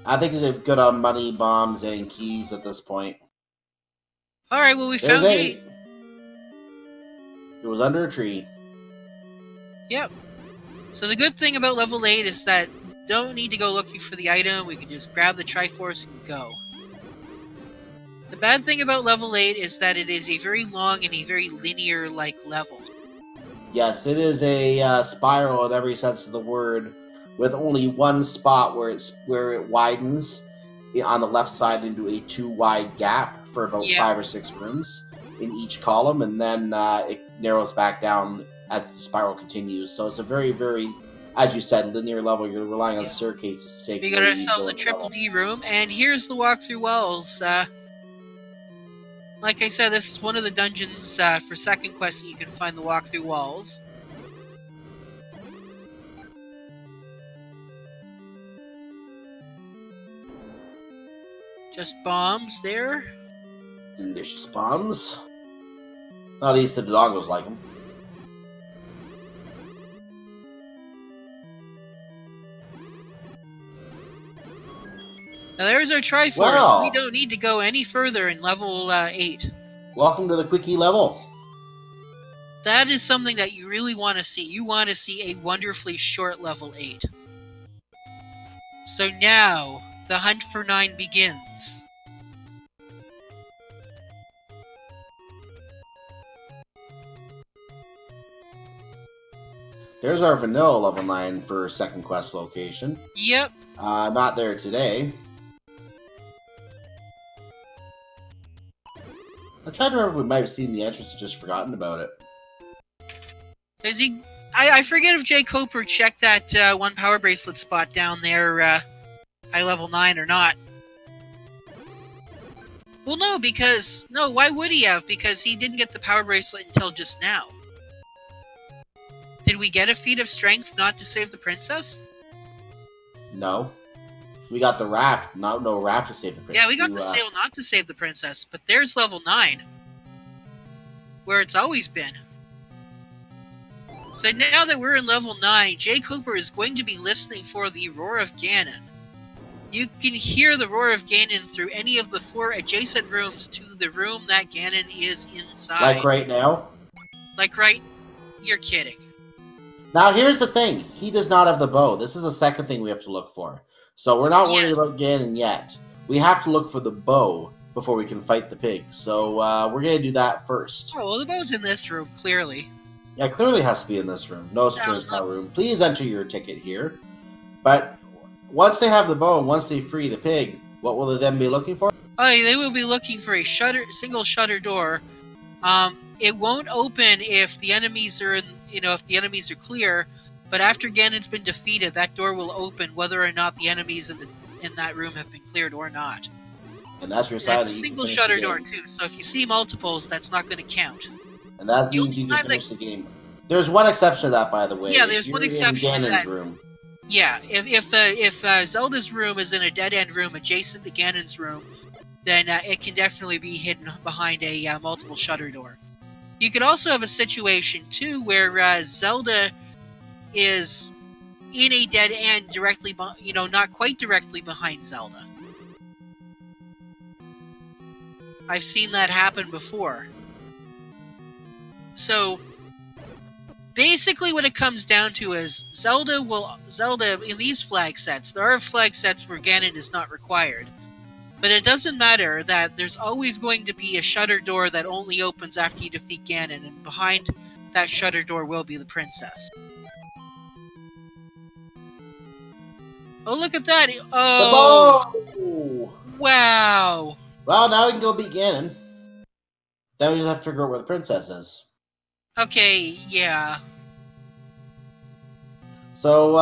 I think he's good on money, bombs, and keys at this point. Alright, well, we found 8. It was under a tree. Yep. So the good thing about level 8 is that we don't need to go looking for the item, we can just grab the Triforce and go. The bad thing about level 8 is that it is a very long and a very linear-like level. Yes, it is a spiral in every sense of the word, with only one spot where it widens on the left side into a 2-wide gap for about 5 or 6 rooms in each column, and then it narrows back down as the spiral continues. So it's a very, very, as you said, linear level. You're relying on staircases to take. We got ourselves a triple D room, and here's the walkthrough walls. Like I said, this is one of the dungeons for second quest that you can find the walkthrough walls. Just bombs there. Delicious bombs. At least the dongos like them. Now there's our Triforce. Wow. We don't need to go any further in level 8. Welcome to the quickie level. That is something that you really want to see. You want to see a wonderfully short level 8. So now, the hunt for 9 begins. There's our vanilla level 9 for second quest location. Yep. Not there today. I tried to remember if we might have seen the entrance and just forgotten about it. I forget if jkoper checked that one power bracelet spot down there at level 9 or not. Well, no, why would he have? Because he didn't get the power bracelet until just now. Did we get a feat of strength not to save the princess? No. We got the raft, no raft to save the princess. Yeah, we got the sail not to save the princess, but there's level 9. Where it's always been. So now that we're in level 9, jkoper is going to be listening for the roar of Ganon. You can hear the roar of Ganon through any of the 4 adjacent rooms to the room that Ganon is inside. Like right now? You're kidding. Now here's the thing, he does not have the bow. This is the second thing we have to look for. So we're not worried about Ganon yet. We have to look for the bow before we can fight the pig. So we're going to do that first. Oh, well, the bow's in this room, clearly. Yeah, clearly has to be in this room. No strings, no room. Please enter your ticket here. But once they have the bow, and once they free the pig, what will they then be looking for? Oh, they will be looking for a single shutter door. It won't open if the enemies are if the enemies are clear. But after Ganon's been defeated, that door will open whether or not the enemies in that room have been cleared or not. And that's your side. It's a single shutter door too, so if you see multiples, that's not going to count. And that means you can finish the game. There's one exception to that, by the way. Yeah, there's one exception to that. Room. Yeah, if Zelda's room is in a dead-end room adjacent to Ganon's room, then it can definitely be hidden behind a multiple shutter door. You could also have a situation, too, where Zelda is in a dead end directly, not quite directly behind Zelda. I've seen that happen before. So basically what it comes down to is Zelda in these flag sets, there are flag sets where Ganon is not required. But it doesn't matter that there's always going to be a shutter door that only opens after you defeat Ganon, and behind that shutter door will be the princess. Oh, look at that! Oh! The bow! Wow! Well, now we can go beat Ganon. Then we just have to figure out where the princess is. Okay, yeah. So,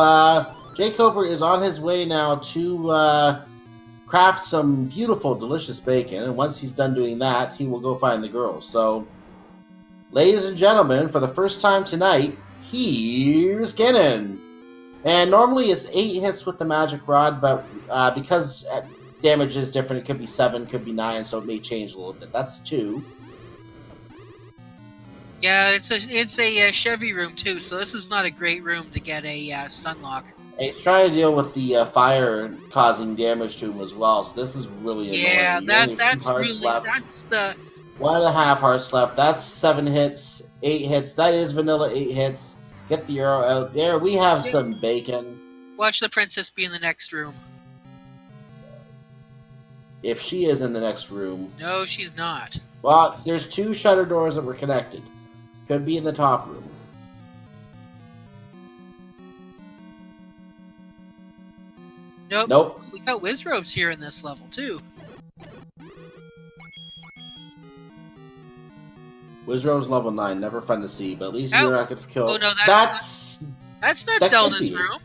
jkoper is on his way now to craft some beautiful, delicious bacon, and once he's done doing that, he will go find the girls. So, ladies and gentlemen, for the first time tonight, here's Ganon. And normally it's 8 hits with the magic rod, but because damage is different, it could be 7, could be 9, so it may change a little bit. That's 2. Yeah, it's a Chevy room too, so this is not a great room to get a stun lock. He's trying to deal with the fire causing damage to him as well, so this is really annoying. Yeah, that's really that's the 1.5 hearts left. That's 7 hits, 8 hits. That is vanilla 8 hits. Get the arrow out there. We have some bacon. Watch the princess be in the next room. If she is in the next room. No, she's not. Well, there's 2 shutter doors that were connected. Could be in the top room. Nope. We got Wizrobes here in this level, too. Wizrobe's level 9, never fun to see, but at least you're not going to kill... Oh, no, that's not Zelda's room.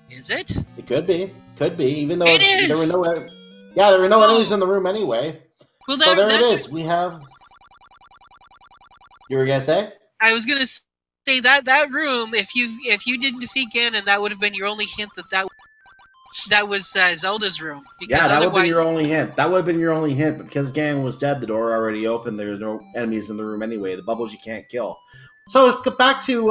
Is it? It could be. Could be, even though it is. There were no... Yeah, there were no enemies in the room anyway. Well, so there it is. We have... You were going to say? I was going to say that room, if you didn't defeat Ganon, that would have been your only hint that was Zelda's room. Yeah, that would have been your only hint. That would have been your only hint, but because Ganon was dead, the door already opened. There's no enemies in the room anyway. The bubbles you can't kill. So, back to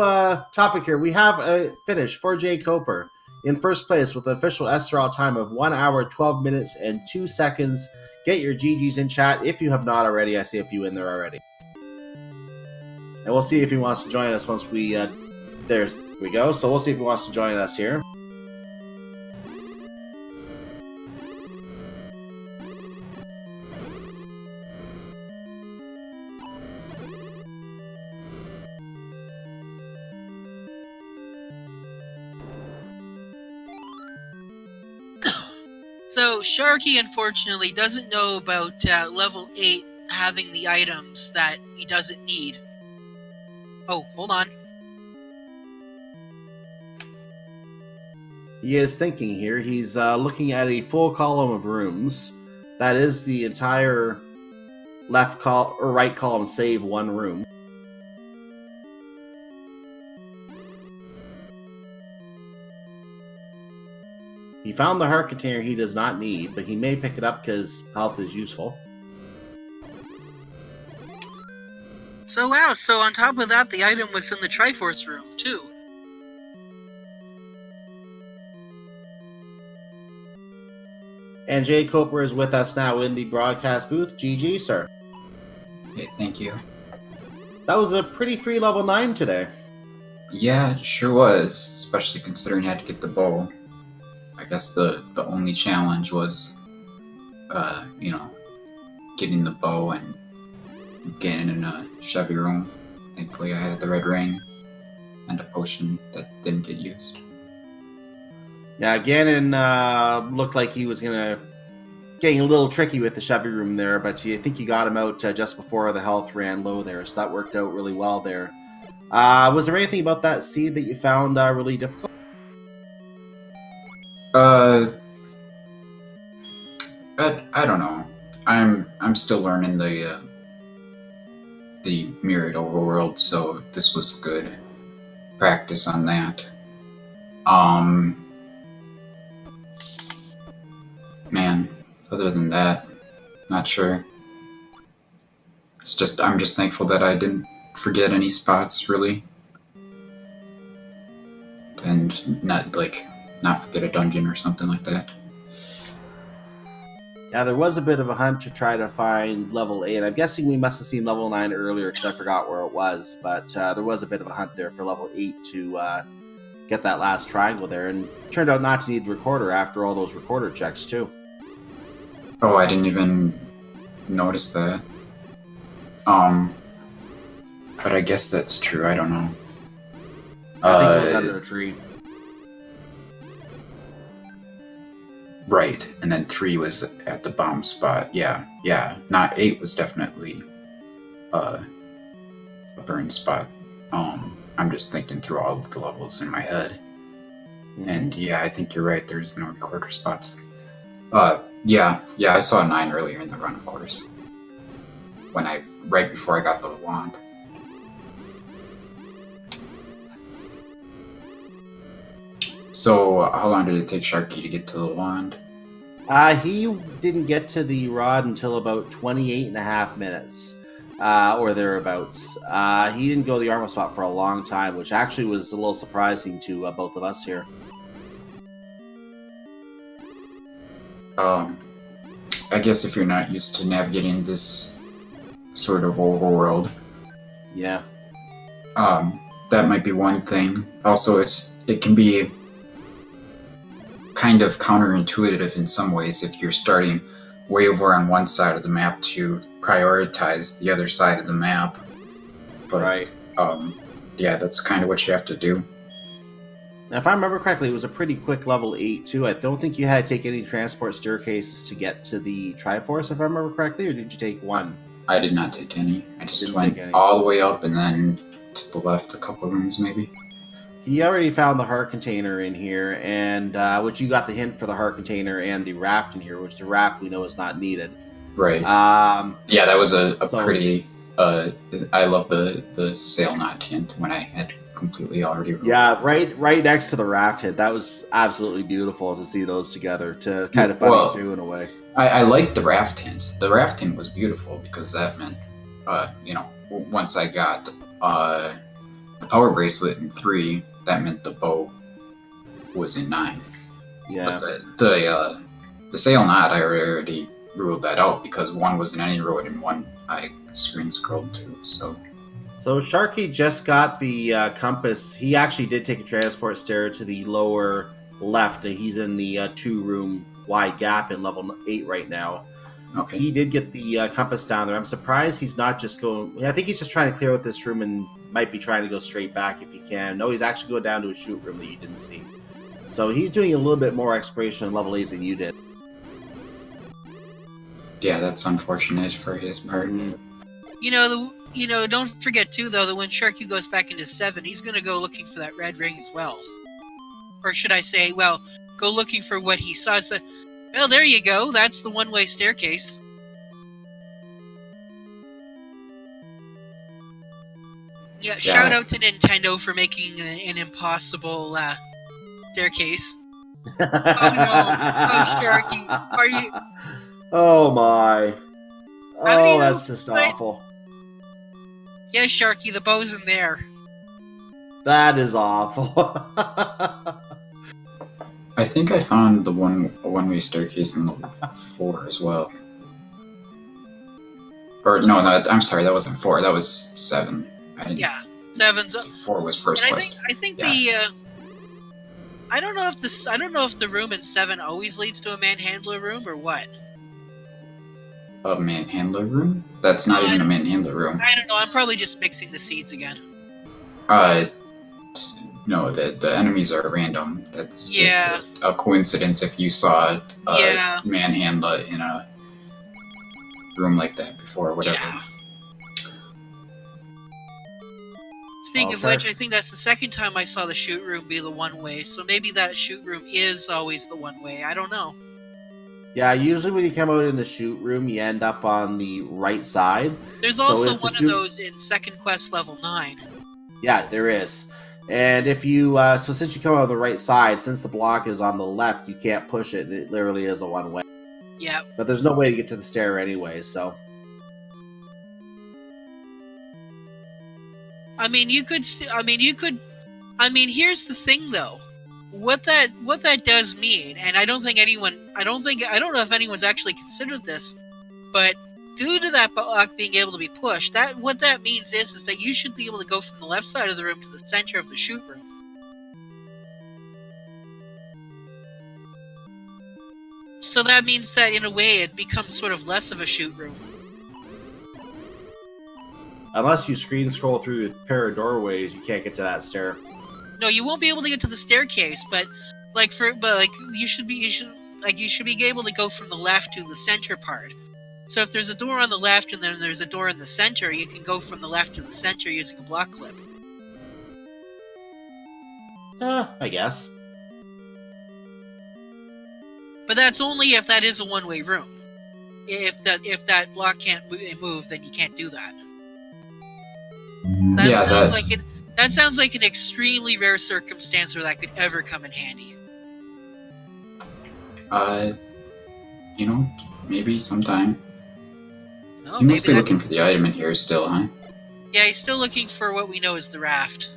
topic here. We have a finish for jkoper in first place with an official SRL time of 1 hour, 12 minutes, and 2 seconds. Get your GGs in chat if you have not already. I see a few in there already. And we'll see if he wants to join us once we... there we go. So we'll see if he wants to join us here. So, Sharky, unfortunately, doesn't know about level 8 having the items that he doesn't need. Oh, hold on. He is thinking here. He's looking at a full column of rooms. That is the entire left or right column save one room. He found the heart container he does not need, but he may pick it up because health is useful. So wow, so on top of that, the item was in the Triforce room, too. And jkoper is with us now in the broadcast booth. GG, sir. Okay, thank you. That was a pretty free level 9 today. Yeah, it sure was, especially considering I had to get the bow. I guess the only challenge was, getting the bow and getting in a Chevy room. Thankfully I had the red ring and a potion that didn't get used. Yeah, Ganon looked like he was getting a little tricky with the Chevy room there, but I think you got him out just before the health ran low there, so that worked out really well there. Was there anything about that seed that you found really difficult? I don't know. I'm still learning the mirrored overworld, so this was good practice on that. Man, other than that, not sure. I'm just thankful that I didn't forget any spots, really. and not forget a dungeon or something like that. Yeah, there was a bit of a hunt to try to find level 8. I'm guessing we must have seen level 9 earlier because I forgot where it was. But there was a bit of a hunt there for level 8 to get that last triangle there. And it turned out not to need the recorder after all those recorder checks, too. Oh, I didn't even notice that. But I guess that's true. I don't know. I think it was under a tree. Right, and then 3 was at the bomb spot. Yeah. Not 8 was definitely a burn spot. I'm just thinking through all of the levels in my head. And yeah, I think you're right. There's no recorder spots. Yeah, I saw 9 earlier in the run, of course. Right before I got the wand. So, how long did it take Sharky to get to the wand? He didn't get to the rod until about 28.5 minutes, or thereabouts. He didn't go to the armor spot for a long time, which actually was a little surprising to both of us here. I guess if you're not used to navigating this sort of overworld, yeah, that might be one thing. Also, it can be kind of counterintuitive in some ways if you're starting way over on one side of the map to prioritize the other side of the map. But, right. Yeah, that's kind of what you have to do. Now, if I remember correctly, it was a pretty quick level 8, too. I don't think you had to take any transport staircases to get to the Triforce, if I remember correctly, or did you take one? I did not take any. I just went all the way up and then to the left a couple rooms, maybe. He already found the heart container in here, and which you got the hint for the heart container and the raft in here, which the raft we know is not needed. Right. Yeah, that was a pretty... I love the sail knot hint when I had completely already... Yeah, right next to the raft hint. That was absolutely beautiful to see those together, to kind of funny too, in a way. I liked the raft hint. The raft hint was beautiful because that meant, once I got the power bracelet in 3, that meant the bow was in 9. Yeah. But the sail knot, I already ruled that out because 1 was in any road and 1 I screen scrolled to. So Sharky just got the compass. He actually did take a transport stair to the lower left. He's in the 2-room wide gap in level 8 right now. Okay. He did get the compass down there. I'm surprised he's not just going... I think he's just trying to clear out this room and might be trying to go straight back if he can. No, he's actually going down to a shoot room that you didn't see. So he's doing a little bit more exploration on level 8 than you did. Yeah, that's unfortunate for his part. Don't forget too though that when Sharky goes back into 7, he's gonna go looking for that red ring as well. Or should I say, go looking for what he saw. Well, there you go. That's the one-way staircase. Yeah, shout out to Nintendo for making an impossible staircase. Oh no! Oh, Sharky, are you? Oh my! Oh, that's just awful. Yes, Sharky, the bow's in there. That is awful. I think I found the one-way staircase in level 4 as well. Or no, I'm sorry, that wasn't 4. That was 7. Yeah, 7's 4 was first quest. I think I don't know if the room in 7 always leads to a manhandler room or what. A manhandler room? That's not even a manhandler room. I don't know. I'm probably just mixing the seeds again. No, the enemies are random. That's just a coincidence if you saw a manhandler in a room like that before or whatever. Yeah. Speaking of which, I think that's the second time I saw the shoot room be the one-way, so maybe that shoot room is always the one-way. I don't know. Yeah, usually when you come out in the shoot room, you end up on the right side. There's also one of those in Second Quest level 9. Yeah, there is. And if you, so since you come out on the right side, since the block is on the left, you can't push it. It literally is a one-way. Yeah. But there's no way to get to the stair anyway, so. I mean, you could I mean, here's the thing, though. What that does mean, and I don't know if anyone's actually considered this, but due to that block being able to be pushed, what that means is that you should be able to go from the left side of the room to the center of the shoot room. So that means that, in a way, it becomes sort of less of a shoot room. Unless you screen scroll through a pair of doorways, you can't get to that stair. No, you won't be able to get to the staircase, but you should be able to go from the left to the center part. So if there's a door on the left and then there's a door in the center, you can go from the left to the center using a block clip. I guess. But that's only if that is a one-way room. If that block can't move, then you can't do that. That sounds like an extremely rare circumstance where that could ever come in handy. Maybe sometime. Oh, He must be looking for the item in here still, huh? Yeah, he's still looking for what we know as the raft.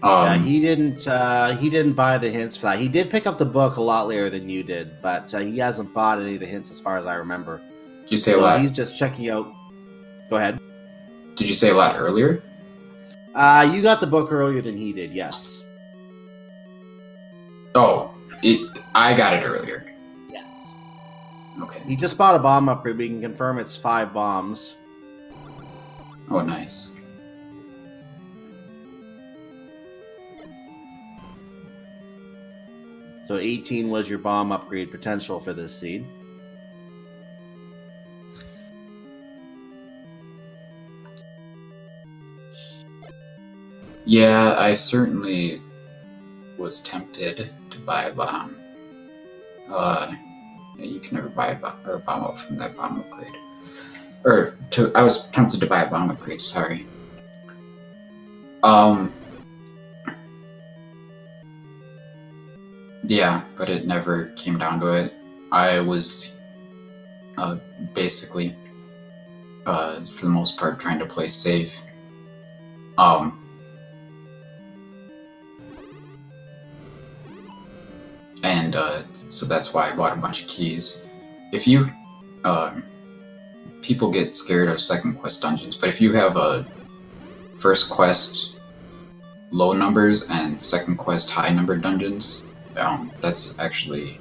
Yeah, he didn't buy the hints for that. He did pick up the book a lot later than you did, but he hasn't bought any of the hints as far as I remember. Did you say a lot? He's just checking out. Go ahead. Did you say a lot earlier? You got the book earlier than he did, yes. Oh, I got it earlier. Yes. Okay. He just bought a bomb upgrade. We can confirm it's 5 bombs. Oh, nice. So 18 was your bomb upgrade potential for this seed. Yeah, I certainly was tempted to buy a bomb. You can never buy a bomb up from that bomb upgrade. I was tempted to buy a bomb upgrade, sorry. Yeah, but it never came down to it. I was basically, for the most part, trying to play safe. And so that's why I bought a bunch of keys. If you, people get scared of second quest dungeons, but if you have a first quest low numbers and second quest high number dungeons, that's actually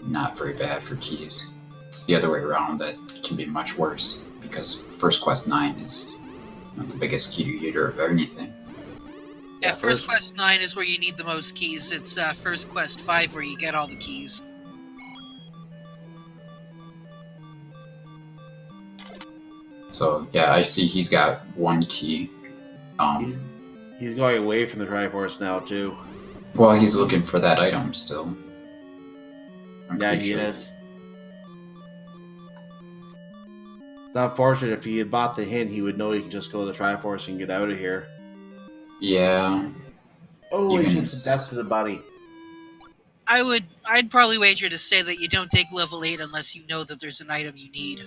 not very bad for keys. It's the other way around that can be much worse, because first quest 9 is the biggest key eater of anything. Yeah, first quest 9 is where you need the most keys. It's first quest 5 where you get all the keys. So yeah, I see he's got 1 key. He's going away from the Triforce now too. Well, he's looking for that item still. Yeah, he is. It's unfortunate. If he had bought the hint, he would know he can just go to the Triforce and get out of here. Yeah. Oh, he takes some death to the body. I'd probably wager to say that you don't take level 8 unless you know that there's an item you need.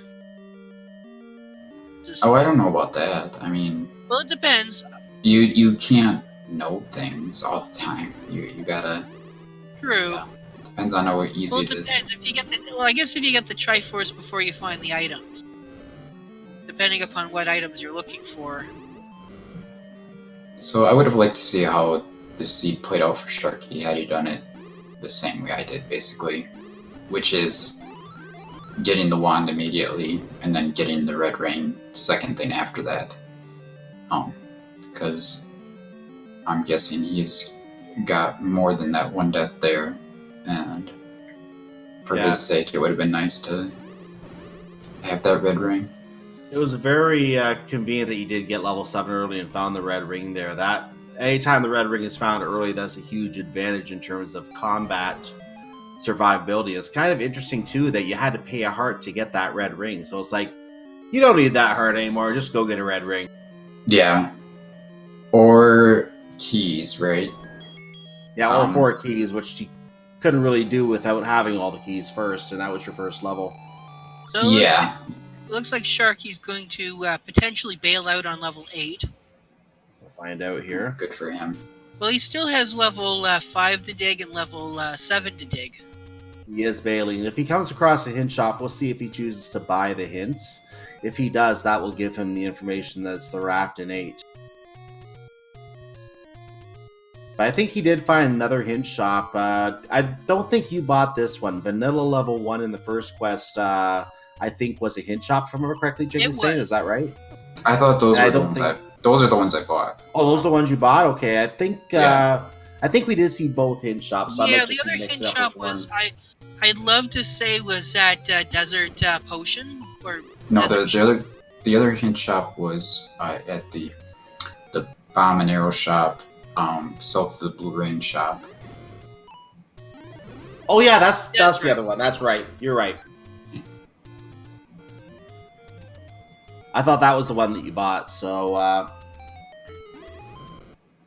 Oh, I don't know about that. I mean... Well, it depends. You can't know things all the time. You gotta... True. Yeah, depends on how easy it is. If you get I guess if you get the Triforce before you find the items. Depending upon what items you're looking for. So I would have liked to see how this seed played out for Sharky had he done it the same way I did, basically. Which is getting the wand immediately, and then getting the red ring second thing after that. Because I'm guessing he's got more than that 1 death there, and for his sake it would have been nice to have that red ring. It was very convenient that you did get level 7 early and found the red ring there. That anytime the red ring is found early, that's a huge advantage in terms of combat survivability. It's kind of interesting too that you had to pay a heart to get that red ring. So it's like, you don't need that heart anymore. Just go get a red ring. Yeah. Or keys, right? Yeah, or 4 keys, which you couldn't really do without having all the keys first, and that was your first level. So looks like Sharky's going to potentially bail out on level 8. find out here. Good for him. Well, he still has level 5 to dig and level 7 to dig. He is bailing. If he comes across a hint shop, we'll see if he chooses to buy the hints. If he does, that will give him the information that's the raft in 8. But I think he did find another hint shop. I don't think you bought this one. Vanilla level 1 in the first quest, I think, was a hint shop, if I remember correctly, Jiggy saying. Is that right? I thought those were the ones those are the ones I bought. Oh, those are the ones you bought? Okay, I think we did see both hint shops. So yeah, the other hint shop was, I'd love to say, was that Desert Potion? Or no, the other hint shop was at the Bomb and Arrow shop, south of the Blue Rain shop. Oh yeah, that's the other one. That's right. You're right. I thought that was the one that you bought, so... I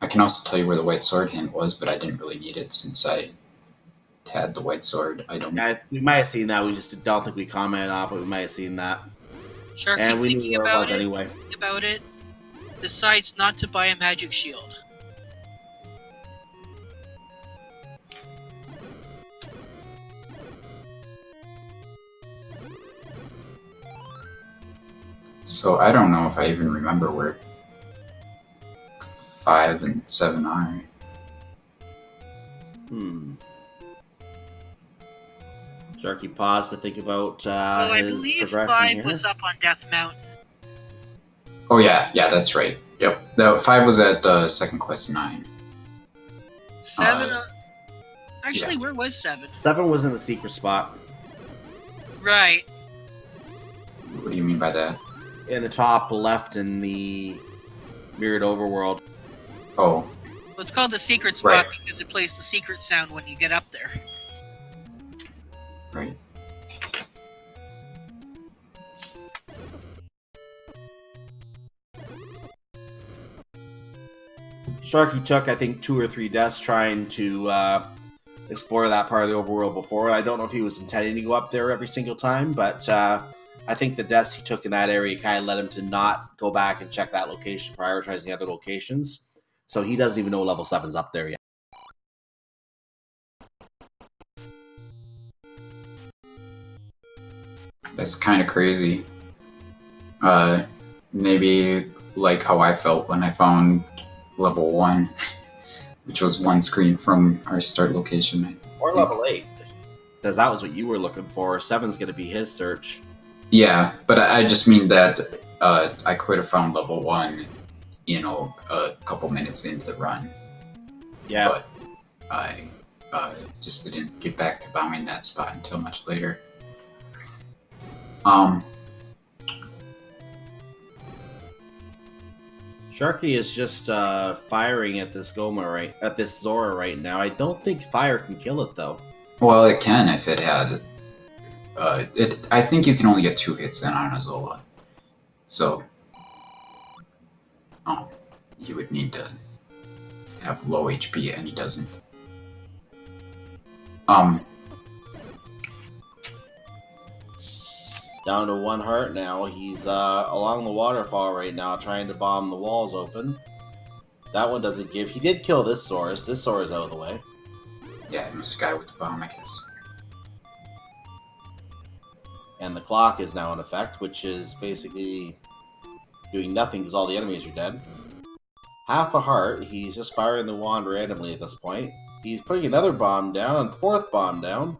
can also tell you where the white sword hint was, but I didn't really need it since I had the white sword. Yeah, we might have seen that. We just don't think we commented on it, but we might have seen that. Sharky, and we knew where it was anyway. About it, decides not to buy a magic shield. So I don't know if I even remember where 5 and 7 are. Sharky paused to think about I his believe progression 5 here. was up on Death Mountain. Oh yeah, that's right. Yep. The 5 was at second quest 9. 7. Actually, where was 7? 7 was in the secret spot. Right. What do you mean by that? In the top left in the mirrored overworld. Oh. Well, it's called the secret spot because it plays the secret sound when you get up there. Right. Sharky took, I think, 2 or 3 deaths trying to explore that part of the overworld before. I don't know if he was intending to go up there every single time, but I think the deaths he took in that area kind of led him to not go back and check that location, prioritizing other locations. So he doesn't even know level 7's up there yet. That's kind of crazy. Maybe like how I felt when I found level 1, which was 1 screen from our start location. Or level 8, because that was what you were looking for. 7's going to be his search. Yeah, but I just mean that I could have found level 1, a couple minutes into the run. Yeah. But I just didn't get back to bombing that spot until much later. Sharky is just firing at this Zora right now. I don't think fire can kill it though. Well, it can if it had. I think you can only get 2 hits in on a Zola. So, he would need to have low HP, and he doesn't. Down to 1 heart now. He's along the waterfall right now, trying to bomb the walls open. That one doesn't give. He did kill this Saurus. This Saurus out of the way. Yeah, he must have got it with the bomb, I guess. And the clock is now in effect, which is basically doing nothing because all the enemies are dead. Half a heart. He's just firing the wand randomly at this point. He's putting another bomb down, and 4th bomb down.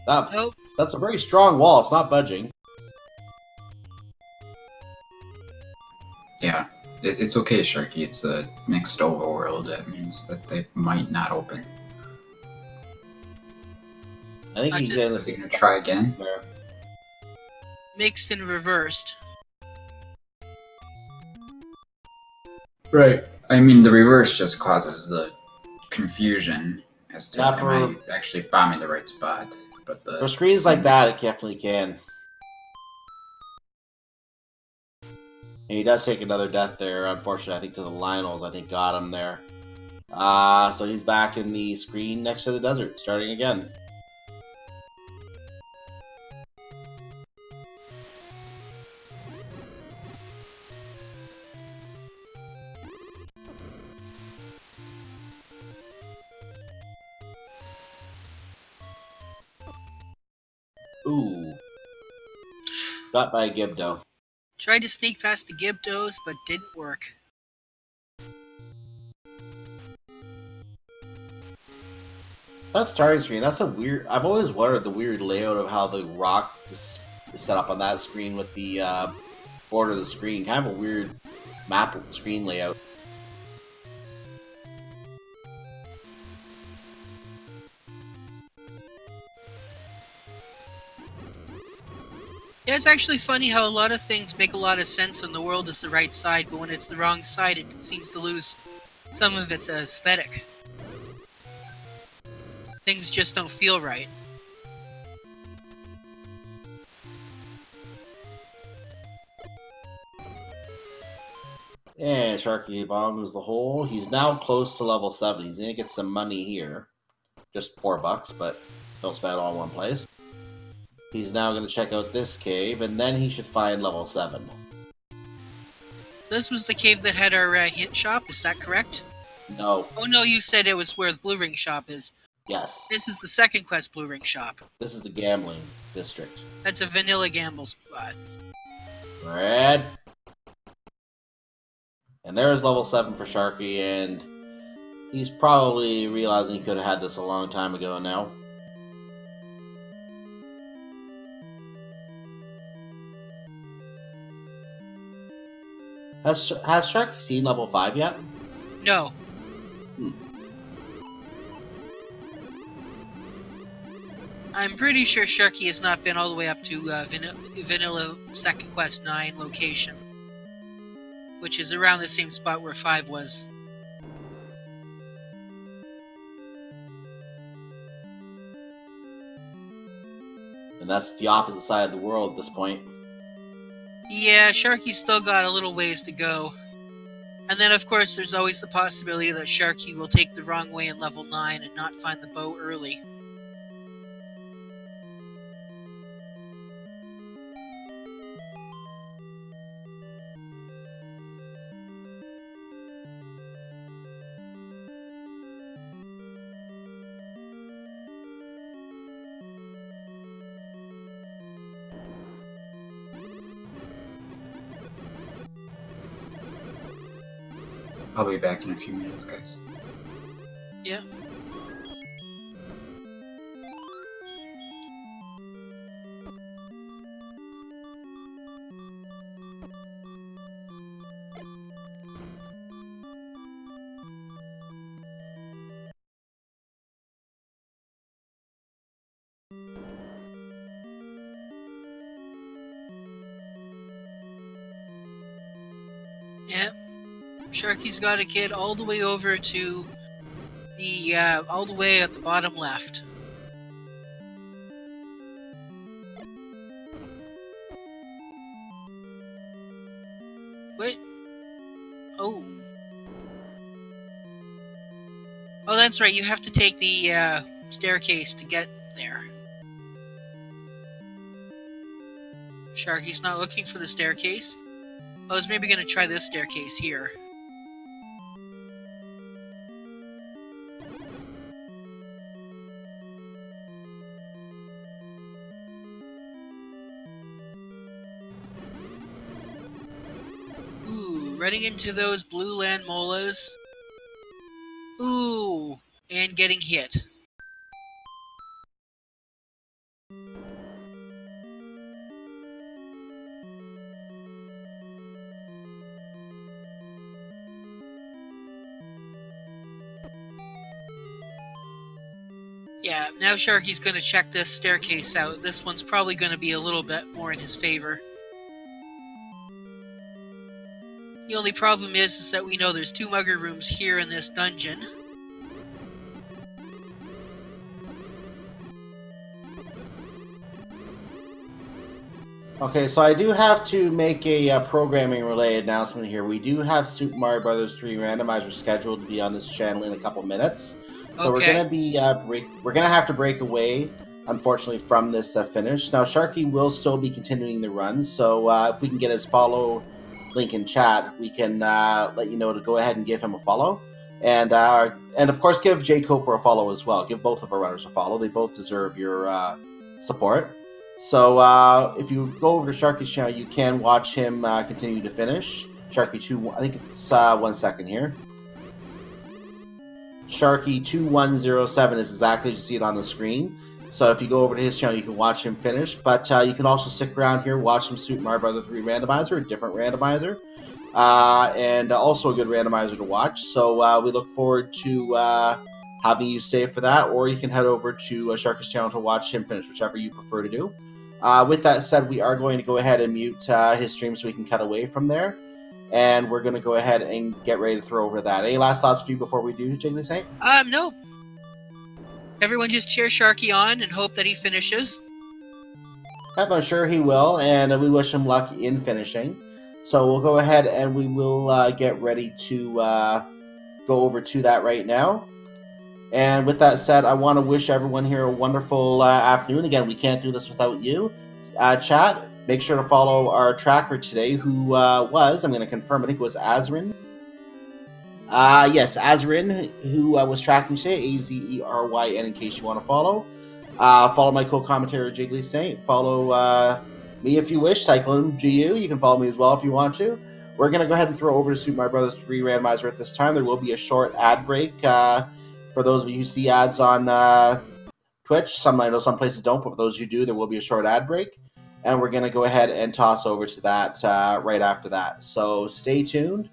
That's a very strong wall. It's not budging. Yeah, it's okay, Sharky. It's a mixed overworld. That means that they might not open. I think he's going to try again. There. Mixed and reversed. Right. I mean, the reverse just causes the confusion as to am I actually bombing the right spot. But for screens like that, it definitely can. And he does take another death there, unfortunately, I think to the Lionels, I think got him there. So he's back in the screen next to the desert, starting again. Ooh. Got by a Gibdo. Tried to sneak past the Gibdos, but didn't work. That starting screen, that's a weird... I've always wondered the weird layout of how the rock is set up on that screen with the border of the screen. Kind of a weird map screen layout. Yeah, it's actually funny how a lot of things make a lot of sense when the world is the right side, but when it's the wrong side, it seems to lose some of its aesthetic. Things just don't feel right. And Sharky bombs the hole. He's now close to level 7. He's gonna get some money here. Just $4, but don't spend it all in one place. He's now gonna check out this cave, and then he should find level 7. This was the cave that had our hint shop, is that correct? No. Oh no, you said it was where the Blue Ring shop is. Yes. This is the second quest Blue Ring shop. This is the gambling district. That's a vanilla gamble spot. Red. And there's level 7 for Sharky, and he's probably realizing he could have had this a long time ago now. Has Sharky seen level 5 yet? No. I'm pretty sure Sharky has not been all the way up to Vanilla Second Quest 9 location, which is around the same spot where 5 was. And that's the opposite side of the world at this point. Yeah, Sharky's still got a little ways to go. And then, of course, there's always the possibility that Sharky will take the wrong way in level 9 and not find the bow early. I'll be back in a few minutes, guys. Yeah. Yep. Sharky's got to get all the way over to the, all the way at the bottom left. Wait. Oh. Oh, that's right, you have to take the, staircase to get there. Sharky's not looking for the staircase. I was maybe gonna try this staircase here. Ooh, running into those blue land molas. Ooh, and getting hit. Yeah, now Sharky's gonna check this staircase out. This one's probably gonna be a little bit more in his favor. The only problem is that we know there's 2 mugger rooms here in this dungeon. Okay, so I do have to make a programming-related announcement here. We do have Super Mario Bros. 3 Randomizer scheduled to be on this channel in a couple minutes. So Okay. we're gonna be we're gonna have to break away, unfortunately, from this finish. Now Sharky will still be continuing the run, so if we can get his follow link in chat, we can let you know to go ahead and give him a follow, and of course give jkoper a follow as well. Give both of our runners a follow; they both deserve your support. So if you go over to Sharky's channel, you can watch him continue to finish. Sharky2, I think it's 1 second here. Sharky2107 is exactly as you see it on the screen. So if you go over to his channel, you can watch him finish. But you can also stick around here, watch some Super Mario Bros. 3 Randomizer, a different randomizer. And also a good randomizer to watch. So we look forward to having you save for that. Or you can head over to Sharky's channel to watch him finish, whichever you prefer to do. With that said, we are going to go ahead and mute his stream so we can cut away from there. And we're going to go ahead and get ready to throw over that. Any last thoughts for you before we do, Jiggly Saint? Nope. Everyone just cheer Sharky on and hope that he finishes. I'm sure he will, and we wish him luck in finishing. So we'll go ahead and we will get ready to go over to that right now. And with that said, I want to wish everyone here a wonderful afternoon. Again, we can't do this without you. Chat, make sure to follow our tracker today, who was, I'm going to confirm, I think it was Azrin. Yes, Azrin, who was tracking today, AZERYN, in case you want to follow. Follow my co-commentator, Jiggly Saint. Follow me if you wish, Cyclone GU. You can follow me as well if you want to. We're going to go ahead and throw over to Super Mario Bros. 3 Randomizer at this time. There will be a short ad break for those of you who see ads on Twitch. I know some places don't, but for those who do, there will be a short ad break. And we're going to go ahead and toss over to that right after that. So stay tuned.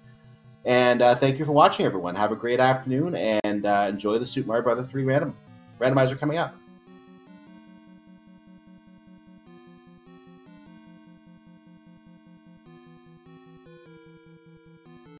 And thank you for watching, everyone. Have a great afternoon, and enjoy the Super Mario Bros. 3 Randomizer coming up.